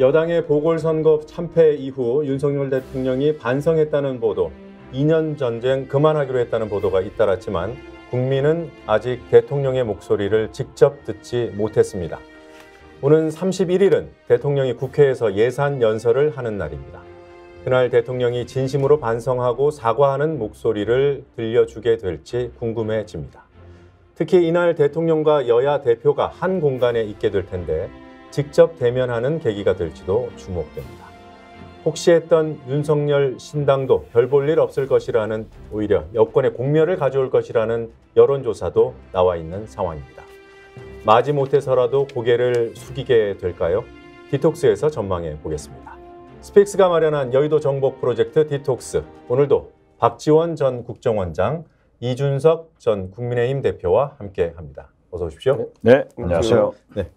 여당의 보궐선거 참패 이후 윤석열 대통령이 반성했다는 보도, 2년 전쟁 그만하기로 했다는 보도가 잇따랐지만 국민은 아직 대통령의 목소리를 직접 듣지 못했습니다. 오는 31일은 대통령이 국회에서 예산 연설을 하는 날입니다. 그날 대통령이 진심으로 반성하고 사과하는 목소리를 들려주게 될지 궁금해집니다. 특히 이날 대통령과 여야 대표가 한 공간에 있게 될 텐데 직접 대면하는 계기가 될지도 주목됩니다. 혹시 했던 윤석열 신당도 별 볼 일 없을 것이라는, 오히려 여권의 공멸을 가져올 것이라는 여론조사도 나와 있는 상황입니다. 마지못해서라도 고개를 숙이게 될까요? 디톡스에서 전망해 보겠습니다. 스픽스가 마련한 여의도 정보 프로젝트 디톡스. 오늘도 박지원 전 국정원장, 이준석 전 국민의힘 대표와 함께합니다. 어서 오십시오. 네, 안녕하세요. 네.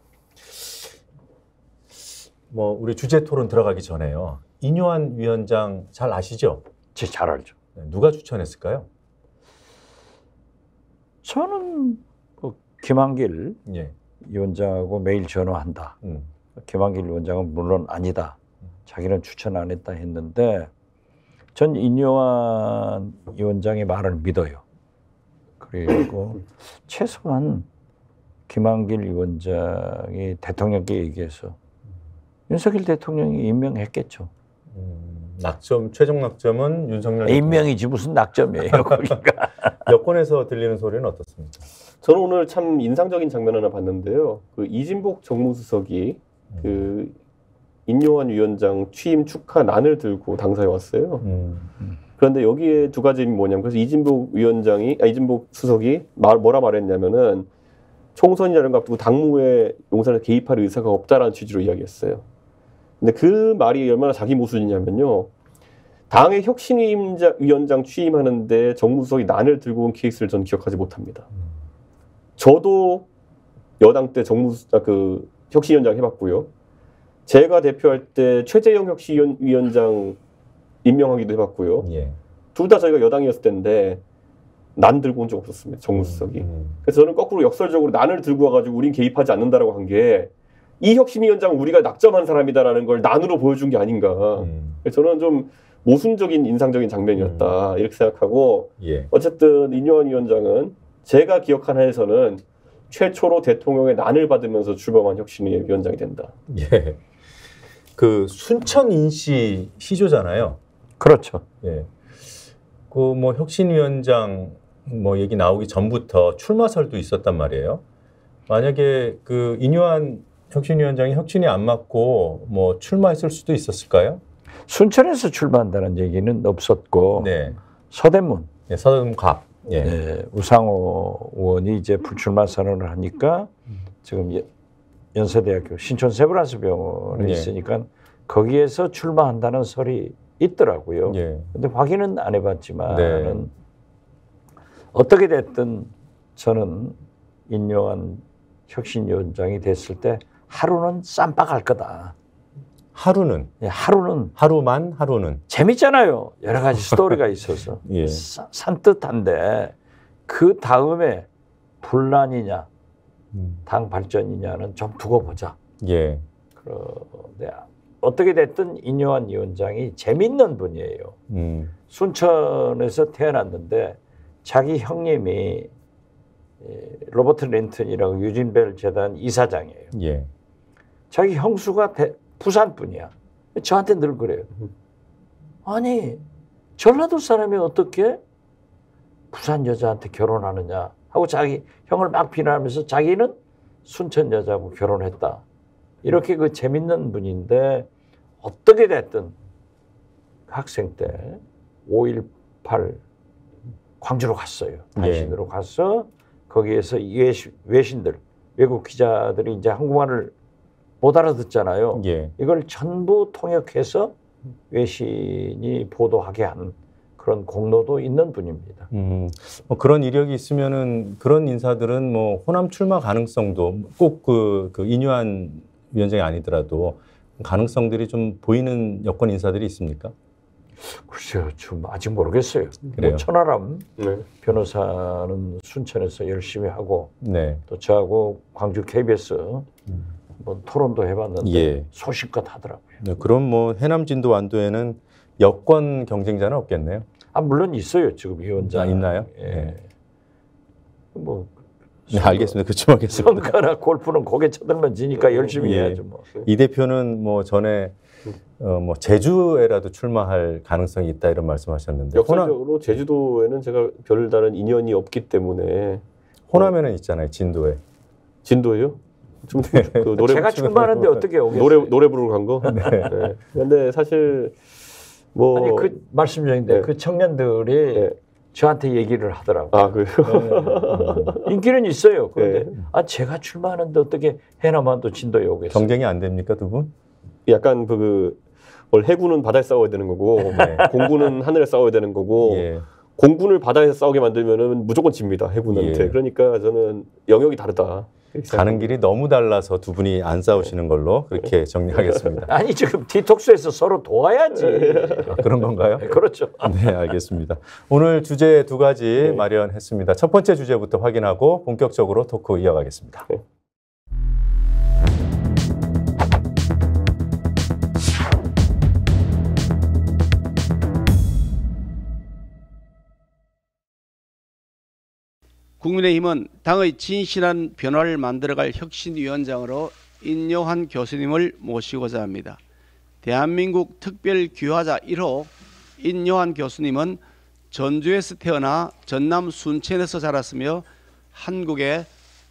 우리 주제 토론 들어가기 전에요. 인요한 위원장 잘 아시죠? 잘 알죠. 네, 누가 추천했을까요? 저는 김한길 예. 위원장하고 매일 전화한다. 김한길 위원장은 물론 아니다. 자기는 추천 안 했다 했는데 전 인요한 위원장의 말을 믿어요. 그리고 최소한 김한길 위원장이 대통령께 얘기해서 윤석열 대통령이 임명했겠죠. 최종 낙점은 윤석열 임명이지 무슨 낙점이에요. 거기가. 여권에서 들리는 소리는 어떻습니까? 저는 오늘 참 인상적인 장면 하나 봤는데요. 그 이진복 정무수석이 그 인요한 위원장 취임 축하난을 들고 당사에 왔어요. 그런데 여기에 두 가지 의미 뭐냐면, 그래서 이진복 수석이 뭐라 말했냐면은 총선이라는 앞두고 당무에 용산에 개입할 의사가 없다라는 취지로 이야기했어요. 근데 그 말이 얼마나 자기 모순이냐면요. 당의 혁신위원장 취임하는데 정무수석이 난을 들고 온 케이스를 저는 기억하지 못합니다. 저도 여당 때 혁신위원장 해봤고요. 제가 대표할 때 최재형 혁신위원장 임명하기도 해봤고요. 예. 둘 다 저희가 여당이었을 때인데 난 들고 온 적 없었습니다. 정무수석이. 그래서 저는 거꾸로 역설적으로 난을 들고 와가지고 우린 개입하지 않는다라고 한 게 이 혁신위원장은 우리가 낙점한 사람이다라는 걸 난으로 보여준 게 아닌가. 그래서 저는 좀 모순적인 인상적인 장면이었다 이렇게 생각하고 예. 어쨌든 인요한 위원장은 제가 기억한 한에서는 최초로 대통령의 난을 받으면서 출범한 혁신위원장이 된다. 예. 그 순천 인시 시조잖아요. 그렇죠. 예. 혁신위원장 얘기 나오기 전부터 출마설도 있었단 말이에요. 만약에 그 인요한 혁신위원장이 혁신이 안 맞고 출마했을 수도 있었을까요? 순천에서 출마한다는 얘기는 없었고, 네. 서대문, 네, 서대문갑. 예. 네, 우상호 의원이 이제 불출마 선언을 하니까 지금 연세대학교 신촌 세브란스 병원에 있으니까 거기에서 출마한다는 설이 있더라고요. 예. 근데 확인은 안 해봤지만 네. 어떻게 됐든 저는 인요한 혁신위원장이 됐을 때 하루는 쌈박할 거다. 하루는? 예, 하루는. 하루는? 재밌잖아요. 여러 가지 스토리가 있어서. 예. 산뜻한데 그 다음에 분란이냐 당 발전이냐는 좀 두고 보자. 예. 그런데 어떻게 됐든 인요한 위원장이 재밌는 분이에요. 순천에서 태어났는데 자기 형님이 로버트 린턴이라고 유진벨 재단 이사장이에요. 예. 자기 형수가 부산 분이야. 저한테 늘 그래요. 아니 전라도 사람이 어떻게 부산 여자한테 결혼하느냐 하고 자기 형을 막 비난하면서 자기는 순천 여자하고 결혼했다. 이렇게 그 재밌는 분인데 어떻게 됐든 학생 때 5.18 광주로 갔어요. 단신으로 가서 거기에서 외신들, 외국 기자들이 이제 한국말을 못 알아듣잖아요. 예. 이걸 전부 통역해서 외신이 보도하게 한 그런 공로도 있는 분입니다. 그런 이력이 있으면은 그런 인사들은 호남 출마 가능성도 꼭 그 인요한 위원장이 아니더라도 가능성들이 좀 보이는 여권 인사들이 있습니까? 글쎄요, 좀 아직 모르겠어요. 그래요? 천하람 변호사는 순천에서 열심히 하고 네. 또 저하고 광주 KBS 뭐 토론도 해봤는데 예. 소신껏 하더라고요. 네, 그럼 뭐 해남 진도 완도에는 여권 경쟁자는 없겠네요. 아 물론 있어요. 지금 위원장 아, 있나요? 예. 네. 뭐 네, 알겠습니다. 그쯤 하겠습니다. 선거나 골프는 고개 쳐들면 지니까 열심히 예. 해야죠. 뭐. 이 대표는 뭐 전에 뭐 제주에라도 출마할 가능성이 있다 이런 말씀하셨는데 역사적으로 제주도에는 제가 별다른 인연이 없기 때문에 호남에는 있잖아요. 진도에. 진도예요? 좀 그 노래 제가 출마하는데 어떻게 오겠어요? 노래 부르러 간 거? 네. 네. 근데 사실 뭐 아니 그 말씀 중인데 네. 그 청년들이 네. 저한테 얘기를 하더라고요. 아 그래요? 인기는 있어요. 그런데 네. 아 제가 출마하는데 어떻게 해남한도 진도에 오겠어요? 경쟁이 안 됩니까 두 분? 약간 원래 해군은 바다에 싸워야 되는 거고 네. 공군은 하늘에 싸워야 되는 거고 예. 공군을 바다에서 싸우게 만들면은 무조건 집니다 해군한테. 예. 그러니까 저는 영역이 다르다. 가는 길이 너무 달라서 두 분이 안 싸우시는 걸로 그렇게 정리하겠습니다. 아니 지금 디톡스에서 서로 도와야지. 아, 그런 건가요? 그렇죠. 네, 알겠습니다. 오늘 주제 두 가지 마련했습니다. 첫 번째 주제부터 확인하고 본격적으로 토크 이어가겠습니다. 네. 국민의힘은 당의 진실한 변화를 만들어갈 혁신위원장으로 인요한 교수님을 모시고자 합니다. 대한민국 특별규화자 1호 인요한 교수님은 전주에서 태어나 전남 순천에서 자랐으며 한국의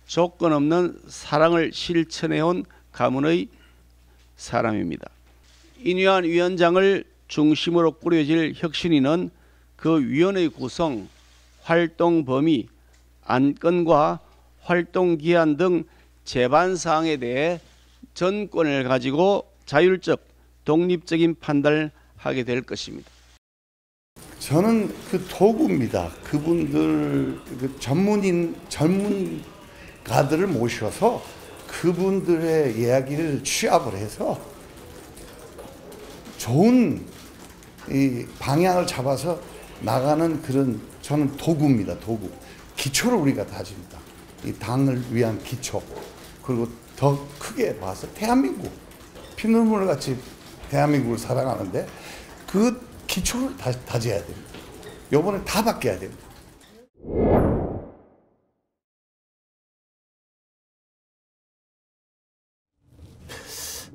조건 없는 사랑을 실천해온 가문의 사람입니다. 인요한 위원장을 중심으로 꾸려질 혁신위는 그 위원회 구성, 활동 범위, 안건과 활동 기한 등 제반 사항에 대해 전권을 가지고 자율적, 독립적인 판단을 하게 될 것입니다. 저는 그 도구입니다. 그분들 그 전문가들을 모셔서 그분들의 이야기를 취합을 해서 좋은 이 방향을 잡아서 나가는 그런 저는 도구입니다. 도구. 기초를 우리가 다집니다. 이 당을 위한 기초. 그리고 더 크게 봐서 대한민국 피눈물 같이 대한민국을 사랑하는데 그 기초를 다져야 됩니다. 요번에 다 바뀌어야 됩니다.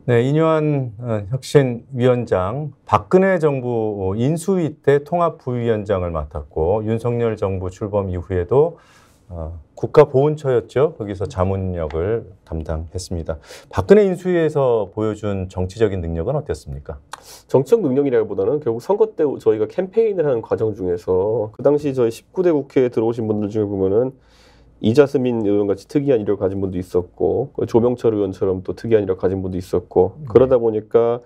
네, 인요한 혁신위원장, 박근혜 정부 인수위 때 통합부위원장을 맡았고 윤석열 정부 출범 이후에도 국가보훈처였죠. 거기서 자문역을 담당했습니다. 박근혜 인수위에서 보여준 정치적인 능력은 어땠습니까? 정치적 능력이라기보다는 결국 선거 때 저희가 캠페인을 하는 과정 중에서 그 당시 저희 19대 국회에 들어오신 분들 중에 보면은 이자스민 의원 같이 특이한 이력을 가진 분도 있었고 조명철 의원처럼 또 특이한 이력을 가진 분도 있었고 그러다 보니까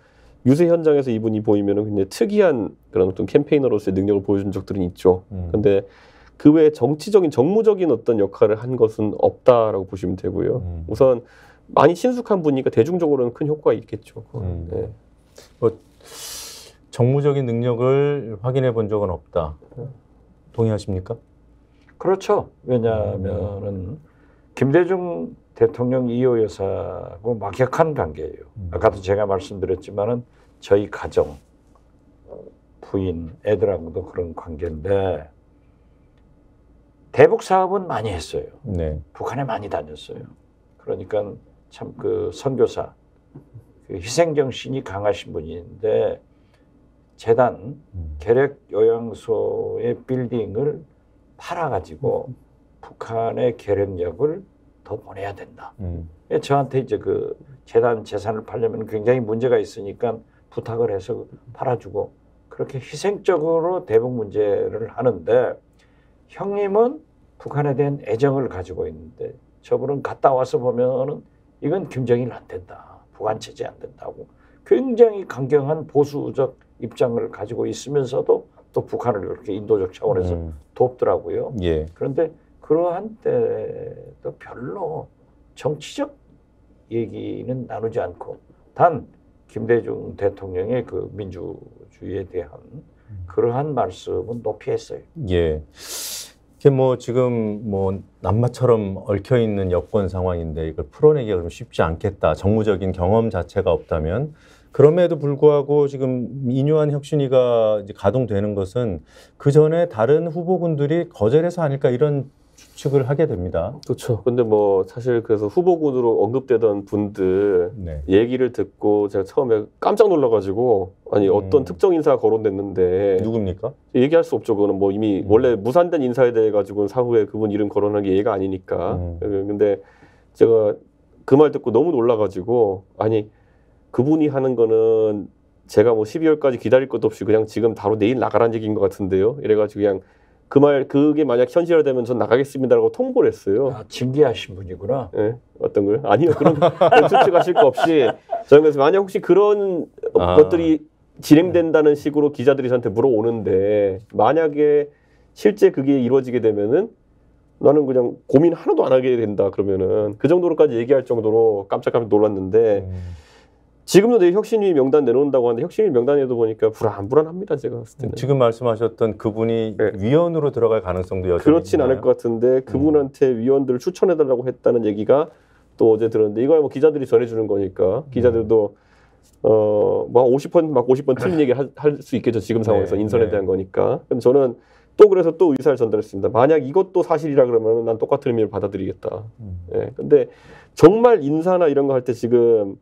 유세 현장에서 이분이 보이면은 굉장히 특이한 그런 어떤 캠페이너로서의 능력을 보여준 적들은 있죠. 근데 그 외에 정치적인 정무적인 어떤 역할을 한 것은 없다라고 보시면 되고요. 우선 많이 친숙한 분이니까 대중적으로는 큰 효과가 있겠죠. 네. 뭐 정무적인 능력을 확인해 본 적은 없다. 동의하십니까? 그렇죠. 왜냐하면은 김대중 대통령 2호 여사하고 막역한 관계예요. 아까도 제가 말씀드렸지만은 저희 가정, 부인, 애들하고도 그런 관계인데 대북 사업은 많이 했어요. 네. 북한에 많이 다녔어요. 그러니까 참 그 선교사, 그 희생 정신이 강하신 분인데 재단 계략 요양소의 빌딩을 팔아가지고 북한의 계략력을 더 보내야 된다. 저한테 이제 그 재단 재산을 팔려면 굉장히 문제가 있으니까 부탁을 해서 팔아주고 그렇게 희생적으로 대북 문제를 하는데 형님은 북한에 대한 애정을 가지고 있는데 저분은 갔다 와서 보면은 이건 김정일 안 된다. 북한 체제 안 된다고 굉장히 강경한 보수적 입장을 가지고 있으면서도 또 북한을 그렇게 인도적 차원에서 돕더라고요. 예. 그런데 그러한 때도 별로 정치적 얘기는 나누지 않고 단 김대중 대통령의 그 민주주의에 대한 그러한 말씀은 높이 했어요. 예. 이게 뭐 지금 뭐 남마처럼 얽혀 있는 여권 상황인데 이걸 풀어내기가 그럼 쉽지 않겠다. 정무적인 경험 자체가 없다면. 그럼에도 불구하고 지금 인요한 혁신위가 이제 가동되는 것은 그 전에 다른 후보군들이 거절해서 아닐까 이런 추측을 하게 됩니다. 그렇죠. 근데 뭐 사실 그래서 후보군으로 언급되던 분들 네. 얘기를 듣고 제가 처음에 깜짝 놀라가지고 아니 어떤 특정 인사가 거론됐는데 누굽니까? 얘기할 수 없죠. 그거는 뭐 이미 원래 무산된 인사에 대해 가지고는 사후에 그분 이름 거론한 게 예가 아니니까. 근데 제가 그 말 듣고 너무 놀라가지고 아니 그분이 하는 거는 제가 뭐 12월까지 기다릴 것도 없이 그냥 지금 바로 내일 나가라는 얘기인 것 같은데요. 이래가지고 그냥 그 말 그게 만약 현실화되면 전 나가겠습니다라고 통보를 했어요. 아, 징계하신 분이구나. 네, 어떤 걸? 아니요. 그런 추측하실 거 없이 저는 그래서 만약 혹시 그런 것들이 진행된다는 식으로 기자들이 저한테 물어오는데 만약에 실제 그게 이루어지게 되면은 나는 그냥 고민 하나도 안 하게 된다 그러면은 그 정도로까지 얘기할 정도로 깜짝 놀랐는데 지금도 내 혁신위 명단 내놓는다고 하는데 혁신위 명단에도 보니까 불안합니다. 제가 봤을 때는. 지금 말씀하셨던 그분이 네. 위원으로 들어갈 가능성도 여전히 그렇진 있나요? 않을 것 같은데 그분한테 위원들을 추천해달라고 했다는 얘기가 또 어제 들었는데 이거야 뭐 기자들이 전해주는 거니까 기자들도 뭐 50번 막 50번 틀린 얘기 할 수 있겠죠. 지금 상황에서 네, 인선에 네. 대한 거니까. 그럼 저는 또 그래서 또 의사를 전달했습니다. 만약 이것도 사실이라 그러면 난 똑같은 의미를 받아들이겠다. 예. 근데 정말 인사나 이런 거 할 때 지금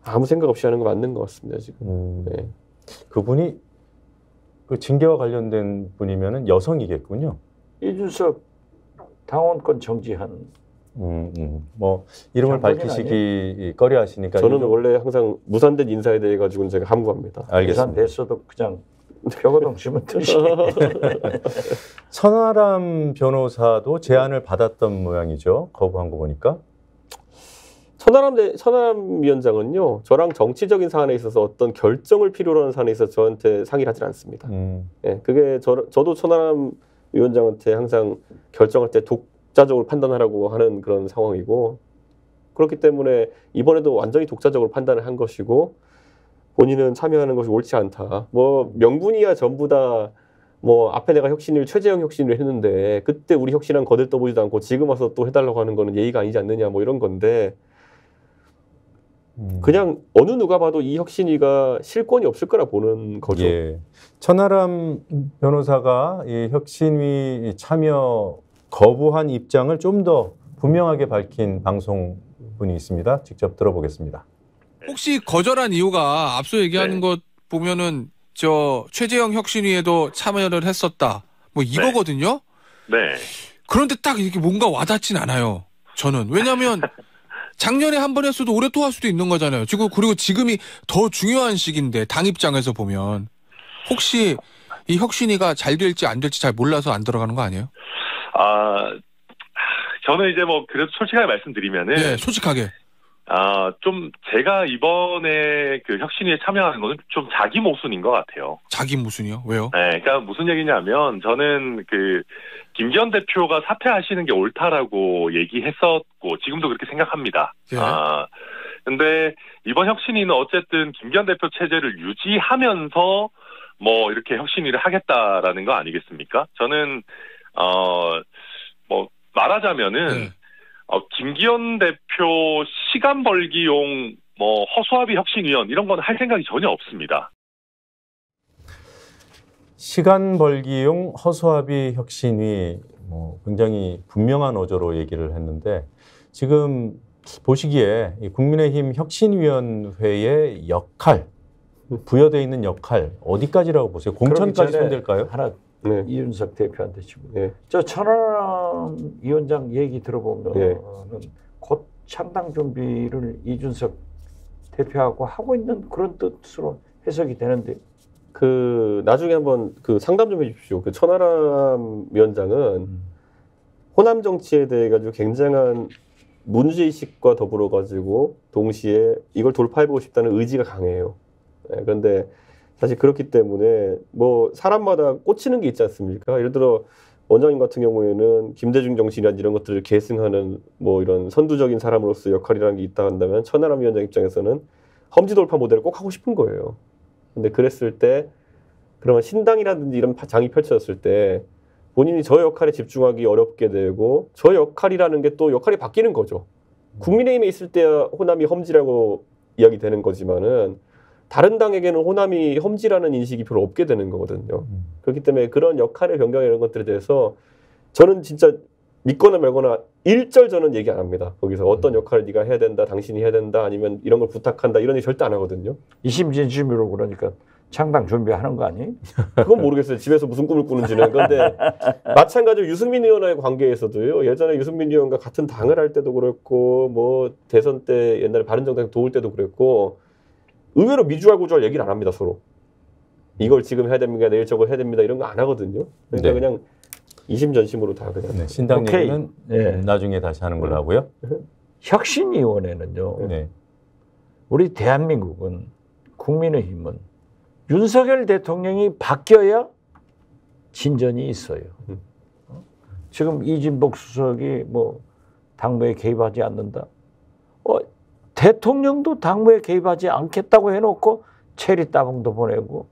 아무 생각 없이 하는 거 맞는 것 같습니다. 지금. 예. 그분이 그 징계와 관련된 분이면은 여성이겠군요. 이준석 당원권 정지한 뭐 이름을 장본인 밝히시기 꺼려하시니까 저는 이거- 원래 항상 무산된 인사에 대해 가지고는 제가 함구합니다. 알겠습니다. 됐어도 그냥 표고동 치면 되지. 천하람 변호사도 제안을 받았던 모양이죠. 거부한 거 보니까. 천하람 위원장은요, 저랑 정치적인 사안에 있어서 어떤 결정을 필요로 하는 사안에 있어서 저한테 상의를 하지 않습니다. 예, 그게 저도 천하람 위원장한테 항상 결정할 때 독자적으로 판단하라고 하는 그런 상황이고, 그렇기 때문에 이번에도 완전히 독자적으로 판단을 한 것이고, 본인은 참여하는 것이 옳지 않다. 뭐 명분이야 전부 다 뭐 앞에 내가 최재형 혁신을 했는데 그때 우리 혁신안 거들떠보지도 않고 지금 와서 또 해달라고 하는 거는 예의가 아니지 않느냐 뭐 이런 건데 그냥 어느 누가 봐도 이 혁신위가 실권이 없을 거라 보는 거죠. 예. 천하람 변호사가 이 혁신위 참여 거부한 입장을 좀 더 분명하게 밝힌 방송분이 있습니다. 직접 들어보겠습니다. 혹시 거절한 이유가 앞서 얘기하는 것 보면은 저 최재형 혁신위에도 참여를 했었다. 뭐 이거거든요. 네. 그런데 딱 이렇게 뭔가 와닿진 않아요. 저는. 왜냐하면 작년에 한 번 했어도 올해 또 할 수도 있는 거잖아요. 그리고 지금이 더 중요한 시기인데 당 입장에서 보면 혹시 이 혁신위가 잘 될지 안 될지 잘 몰라서 안 들어가는 거 아니에요? 저는 이제 뭐 그래도 솔직하게 말씀드리면은 네, 솔직하게. 좀 제가 이번에 그 혁신위에 참여하는 거는 좀 자기 모순인 것 같아요. 자기 무슨이요? 왜요? 네, 그러니까 무슨 얘기냐면 저는 그 김기현 대표가 사퇴하시는 게 옳다라고 얘기했었고 지금도 그렇게 생각합니다. 예. 근데 이번 혁신위는 어쨌든 김기현 대표 체제를 유지하면서 뭐 이렇게 혁신위를 하겠다라는 거 아니겠습니까? 저는 뭐 말하자면은 네. 김기현 대표 시간 벌기용 뭐 허수아비 혁신위원 이런 건 할 생각이 전혀 없습니다. 시간 벌기용 허수아비 혁신위 뭐 굉장히 분명한 어조로 얘기를 했는데 지금 보시기에 이 국민의힘 혁신위원회의 역할 부여되어 있는 역할 어디까지라고 보세요? 공천까지 그러기 전에 손댈까요? 하나 네. 이준석 대표한테 지금 네. 저 천하람 위원장 얘기 들어보면 네. 곧 창당 준비를 이준석 대표하고 하고 있는 그런 뜻으로 해석이 되는데 그 나중에 한번 그 상담 좀 해주십시오. 그 천하람 위원장은 호남 정치에 대해 가지고 굉장한 문제의식과 더불어 가지고 동시에 이걸 돌파해보고 싶다는 의지가 강해요. 네, 그런데 사실 그렇기 때문에 뭐 사람마다 꽂히는 게 있지 않습니까? 예를 들어 원장님 같은 경우에는 김대중 정신이나 이런 것들을 계승하는 뭐 이런 선두적인 사람으로서 역할이라는 게 있다 한다면 천하람 위원장 입장에서는 험지 돌파 모델을 꼭 하고 싶은 거예요. 근데 그랬을 때 그러면 신당이라든지 이런 장이 펼쳐졌을 때 본인이 저 역할에 집중하기 어렵게 되고 저 역할이라는 게 또 역할이 바뀌는 거죠. 국민의힘에 있을 때야 호남이 험지라고 이야기되는 거지만은 다른 당에게는 호남이 험지라는 인식이 별로 없게 되는 거거든요. 그렇기 때문에 그런 역할의 변경 이런 것들에 대해서 저는 진짜 믿거나 말거나 일절 저는 얘기 안 합니다. 거기서 어떤 역할을 네가 해야 된다, 당신이 해야 된다, 아니면 이런 걸 부탁한다 이런 얘기 절대 안 하거든요. 이심진심으로 그러니까 창당 준비하는 거 아니? 그건 모르겠어요. 집에서 무슨 꿈을 꾸는지는. 그런데 마찬가지로 유승민 의원과의 관계에서도요. 예전에 유승민 의원과 같은 당을 할 때도 그랬고 뭐 대선 때 옛날에 바른정당 도울 때도 그랬고 의외로 미주알고주알 얘기를 안 합니다. 서로. 이걸 지금 해야 됩니다. 내일 저걸 해야 됩니다. 이런 거 안 하거든요. 그러니까 네. 그냥 이심전심으로 다 그냥. 네, 신당 오케이. 얘기는 네. 나중에 다시 하는 걸로 하고요. 혁신위원회는요. 네. 우리 대한민국은 국민의힘은 윤석열 대통령이 바뀌어야 진전이 있어요. 지금 이진복 수석이 뭐 당무에 개입하지 않는다. 대통령도 당무에 개입하지 않겠다고 해놓고 체리 따봉도 보내고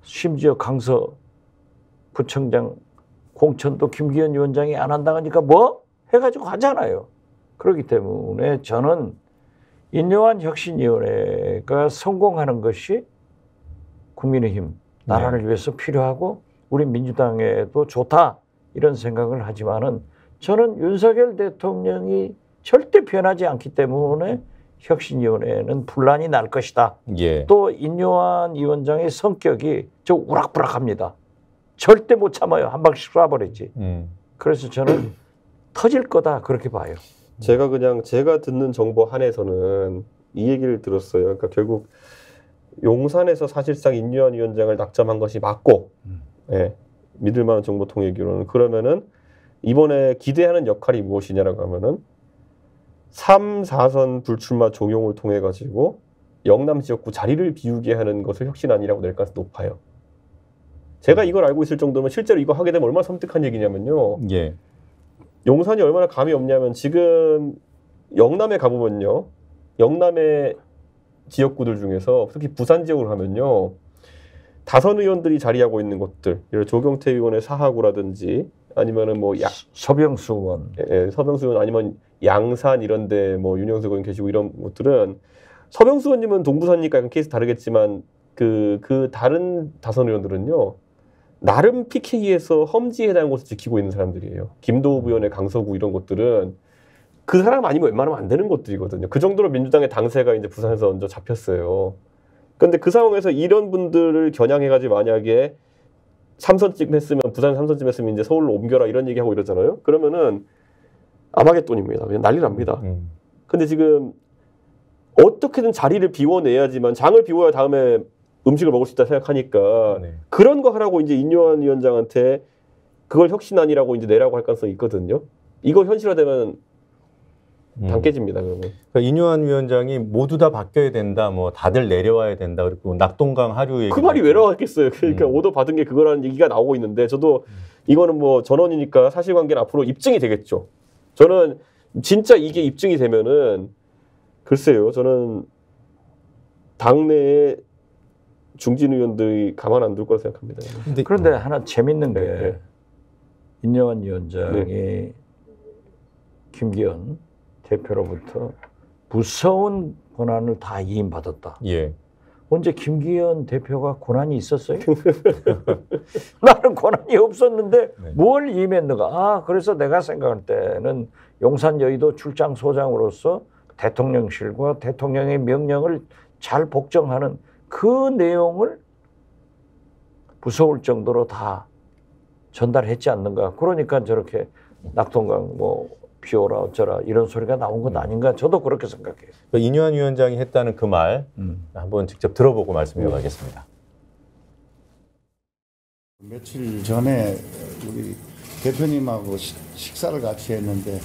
심지어 강서 부청장 공천도 김기현 위원장이 안 한다고 하니까 뭐? 해가지고 하잖아요. 그렇기 때문에 저는 인요한 혁신위원회가 성공하는 것이 국민의힘 나라를 위해서 필요하고 우리 민주당에도 좋다 이런 생각을 하지만은 저는 윤석열 대통령이 절대 변하지 않기 때문에 혁신위원회는 분란이 날 것이다. 예. 또 인요한 위원장의 성격이 저 우락부락합니다. 절대 못 참아요. 한 방씩 쏴버리지. 그래서 저는 터질 거다 그렇게 봐요. 제가 듣는 정보 한에서는 이 얘기를 들었어요. 그러니까 결국 용산에서 사실상 인요한 위원장을 낙점한 것이 맞고, 예, 믿을 만한 정보 통일기로는 그러면은 이번에 기대하는 역할이 무엇이냐라고 하면은 3, 4선 불출마 종용을 통해 가지고 영남 지역구 자리를 비우게 하는 것을 혁신안이라고 낼 가능성이 높아요. 제가 이걸 알고 있을 정도면 실제로 이거 하게 되면 얼마나 섬뜩한 얘기냐면요. 예. 용산이 얼마나 감이 없냐면 지금 영남에 가보면요. 영남의 지역구들 중에서 특히 부산 지역으로 하면요. 다선 의원들이 자리하고 있는 곳들, 예를 조경태 의원의 사하구라든지 아니면은 뭐 서병수 의원, 서병수 의원 아니면 양산 이런데 뭐 윤영석 의원 계시고 이런 곳들은 서병수 의원님은 동부사니까 약간 케이스 다르겠지만 그 다른 다선 의원들은요. 나름 PK에서 험지에 해당하는 곳을 지키고 있는 사람들이에요. 김도우 의원의 강서구 이런 곳들은 그 사람 아니면 웬만하면 안 되는 곳들이거든요. 그 정도로 민주당의 당세가 이제 부산에서 먼저 잡혔어요. 그런데 그 상황에서 이런 분들을 겨냥해가지고 만약에 3선쯤 했으면 부산 3선쯤 했으면 이제 서울로 옮겨라 이런 얘기하고 이러잖아요. 그러면은 아마겟돈입니다. 그냥 난리 납니다. 근데 지금 어떻게든 자리를 비워내야지만 장을 비워야 다음에 음식을 먹을 수 있다 생각하니까 네. 그런 거 하라고 이제 인요한 위원장한테 그걸 혁신안이라고 이제 내라고 할 가능성이 있거든요. 이거 현실화되면 당 깨집니다. 그러면. 그러니까 인요한 위원장이 모두 다 바뀌어야 된다, 뭐 다들 내려와야 된다, 그리고 낙동강 하류 얘기. 그 말이 왜 나왔겠어요. 그러니까 오더 받은 게 그거라는 얘기가 나오고 있는데 저도 이거는 뭐 전원이니까 사실관계는 앞으로 입증이 되겠죠. 저는 진짜 이게 입증이 되면은 글쎄요. 저는 당내에 중진 의원들이 가만 안 둘 거라 생각합니다. 그런데 하나 재밌는 게 네. 인요한 위원장이 김기현 대표로부터 무서운 권한을 다 이임받았다. 예. 언제 김기현 대표가 권한이 있었어요? 나는 권한이 없었는데 뭘 이임했는가? 그래서 내가 생각할 때는 용산 여의도 출장 소장으로서 대통령실과 대통령의 명령을 잘 복종하는 그 내용을 무서울 정도로 다 전달했지 않는가. 그러니까 저렇게 낙동강 뭐 비오라 어쩌라 이런 소리가 나온 것 아닌가. 저도 그렇게 생각해요. 인요한 위원장이 했다는 그 말 한번 직접 들어보고 말씀 이어가겠습니다. 며칠 전에 우리 대표님하고 식사를 같이 했는데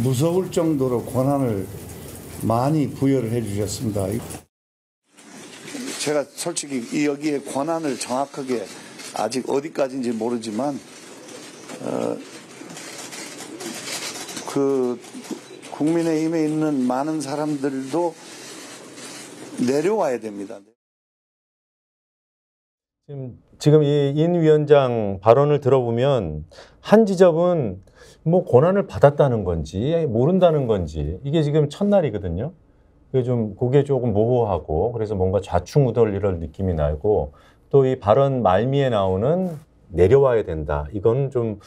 무서울 정도로 권한을 많이 부여를 해주셨습니다. 제가 솔직히 여기에 권한을 정확하게 아직 어디까지인지 모르지만 그 국민의힘에 있는 많은 사람들도 내려와야 됩니다. 지금 이 인 위원장 발언을 들어보면 한 지점은 뭐 권한을 받았다는 건지 모른다는 건지 이게 지금 첫날이거든요. 그게 조금 모호하고 그래서 뭔가 좌충우돌 느낌이 나고 또 이 발언 말미에 나오는 내려와야 된다. 이건 좀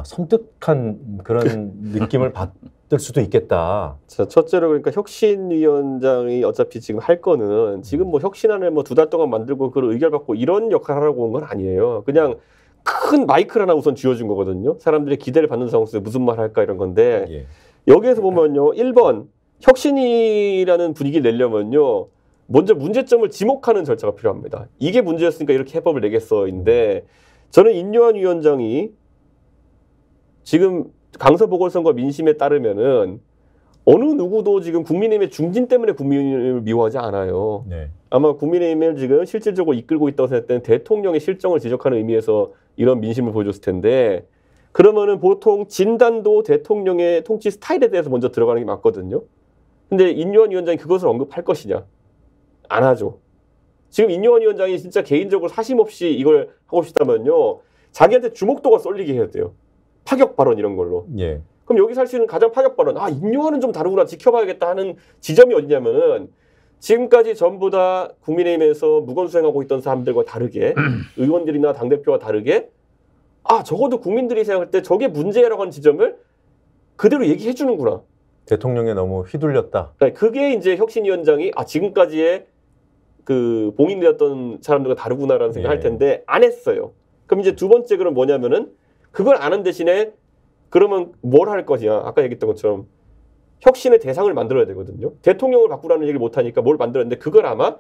섬뜩한 그런 느낌을 받을 수도 있겠다. 자, 첫째로 그러니까 혁신위원장이 어차피 지금 할 거는 지금 뭐 혁신안을 뭐 2달 동안 만들고 그걸 의결받고 이런 역할을 하라고 온 건 아니에요. 그냥 큰 마이크를 하나 우선 쥐어준 거거든요. 사람들의 기대를 받는 상황에서 무슨 말 할까 이런 건데 예. 여기에서 보면요. 1번 혁신이라는 분위기를 내려면요. 먼저 문제점을 지목하는 절차가 필요합니다. 이게 문제였으니까 이렇게 해법을 내겠어인데 저는 인요한 위원장이 지금 강서보궐선거 민심에 따르면은 어느 누구도 지금 국민의힘의 중진 때문에 국민을 미워하지 않아요. 네. 아마 국민의힘을 지금 실질적으로 이끌고 있다고 생각할 때는 대통령의 실정을 지적하는 의미에서 이런 민심을 보여줬을 텐데 그러면은 보통 진단도 대통령의 통치 스타일에 대해서 먼저 들어가는 게 맞거든요. 근데 인요한 위원장이 그것을 언급할 것이냐? 안 하죠. 지금 인요한 위원장이 진짜 개인적으로 사심 없이 이걸 하고 싶다면요. 자기한테 주목도가 쏠리게 해야 돼요. 파격 발언 이런 걸로. 예. 그럼 여기서 할 수 있는 가장 파격 발언, 인요한은 좀 다르구나, 지켜봐야겠다 하는 지점이 어디냐면은 지금까지 전부 다 국민의힘에서 무건수행하고 있던 사람들과 다르게 의원들이나 당대표와 다르게 적어도 국민들이 생각할 때 저게 문제라고 하는 지점을 그대로 얘기해 주는구나. 대통령에 너무 휘둘렸다. 그게 이제 혁신위원장이 지금까지의 그 봉인되었던 사람들과 다르구나라는 생각을 할 텐데 안 했어요. 그럼 이제 두 번째 그럼 뭐냐면은 그걸 아는 대신에 그러면 뭘 할 거냐. 아까 얘기했던 것처럼 혁신의 대상을 만들어야 되거든요. 대통령을 바꾸라는 얘기를 못하니까 뭘 만들었는데 그걸 아마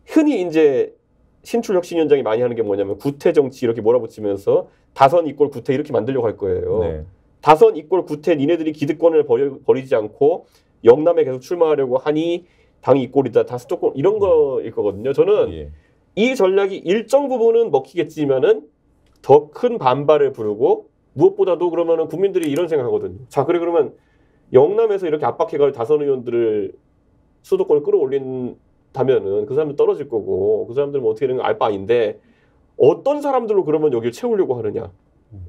흔히 이제 신출 혁신위원장이 많이 하는 게 뭐냐면 구태 정치 이렇게 몰아붙이면서 다선 이꼴 구태 이렇게 만들려고 할 거예요. 네. 다선 이꼴 구태 니네들이 기득권을 버리지 않고 영남에 계속 출마하려고 하니 당이 이꼴이다. 다 수도권 이런 거일 거거든요. 저는 이 전략이 일정 부분은 먹히겠지만은 더 큰 반발을 부르고 무엇보다도 그러면은 국민들이 이런 생각하거든요. 자, 그러면 영남에서 이렇게 압박해가지고 다선 의원들을 수도권을 끌어올린다면은 그 사람들 떨어질 거고 그 사람들은 뭐 어떻게 되는 거 알 바 아닌데 어떤 사람들로 그러면 여기를 채우려고 하느냐.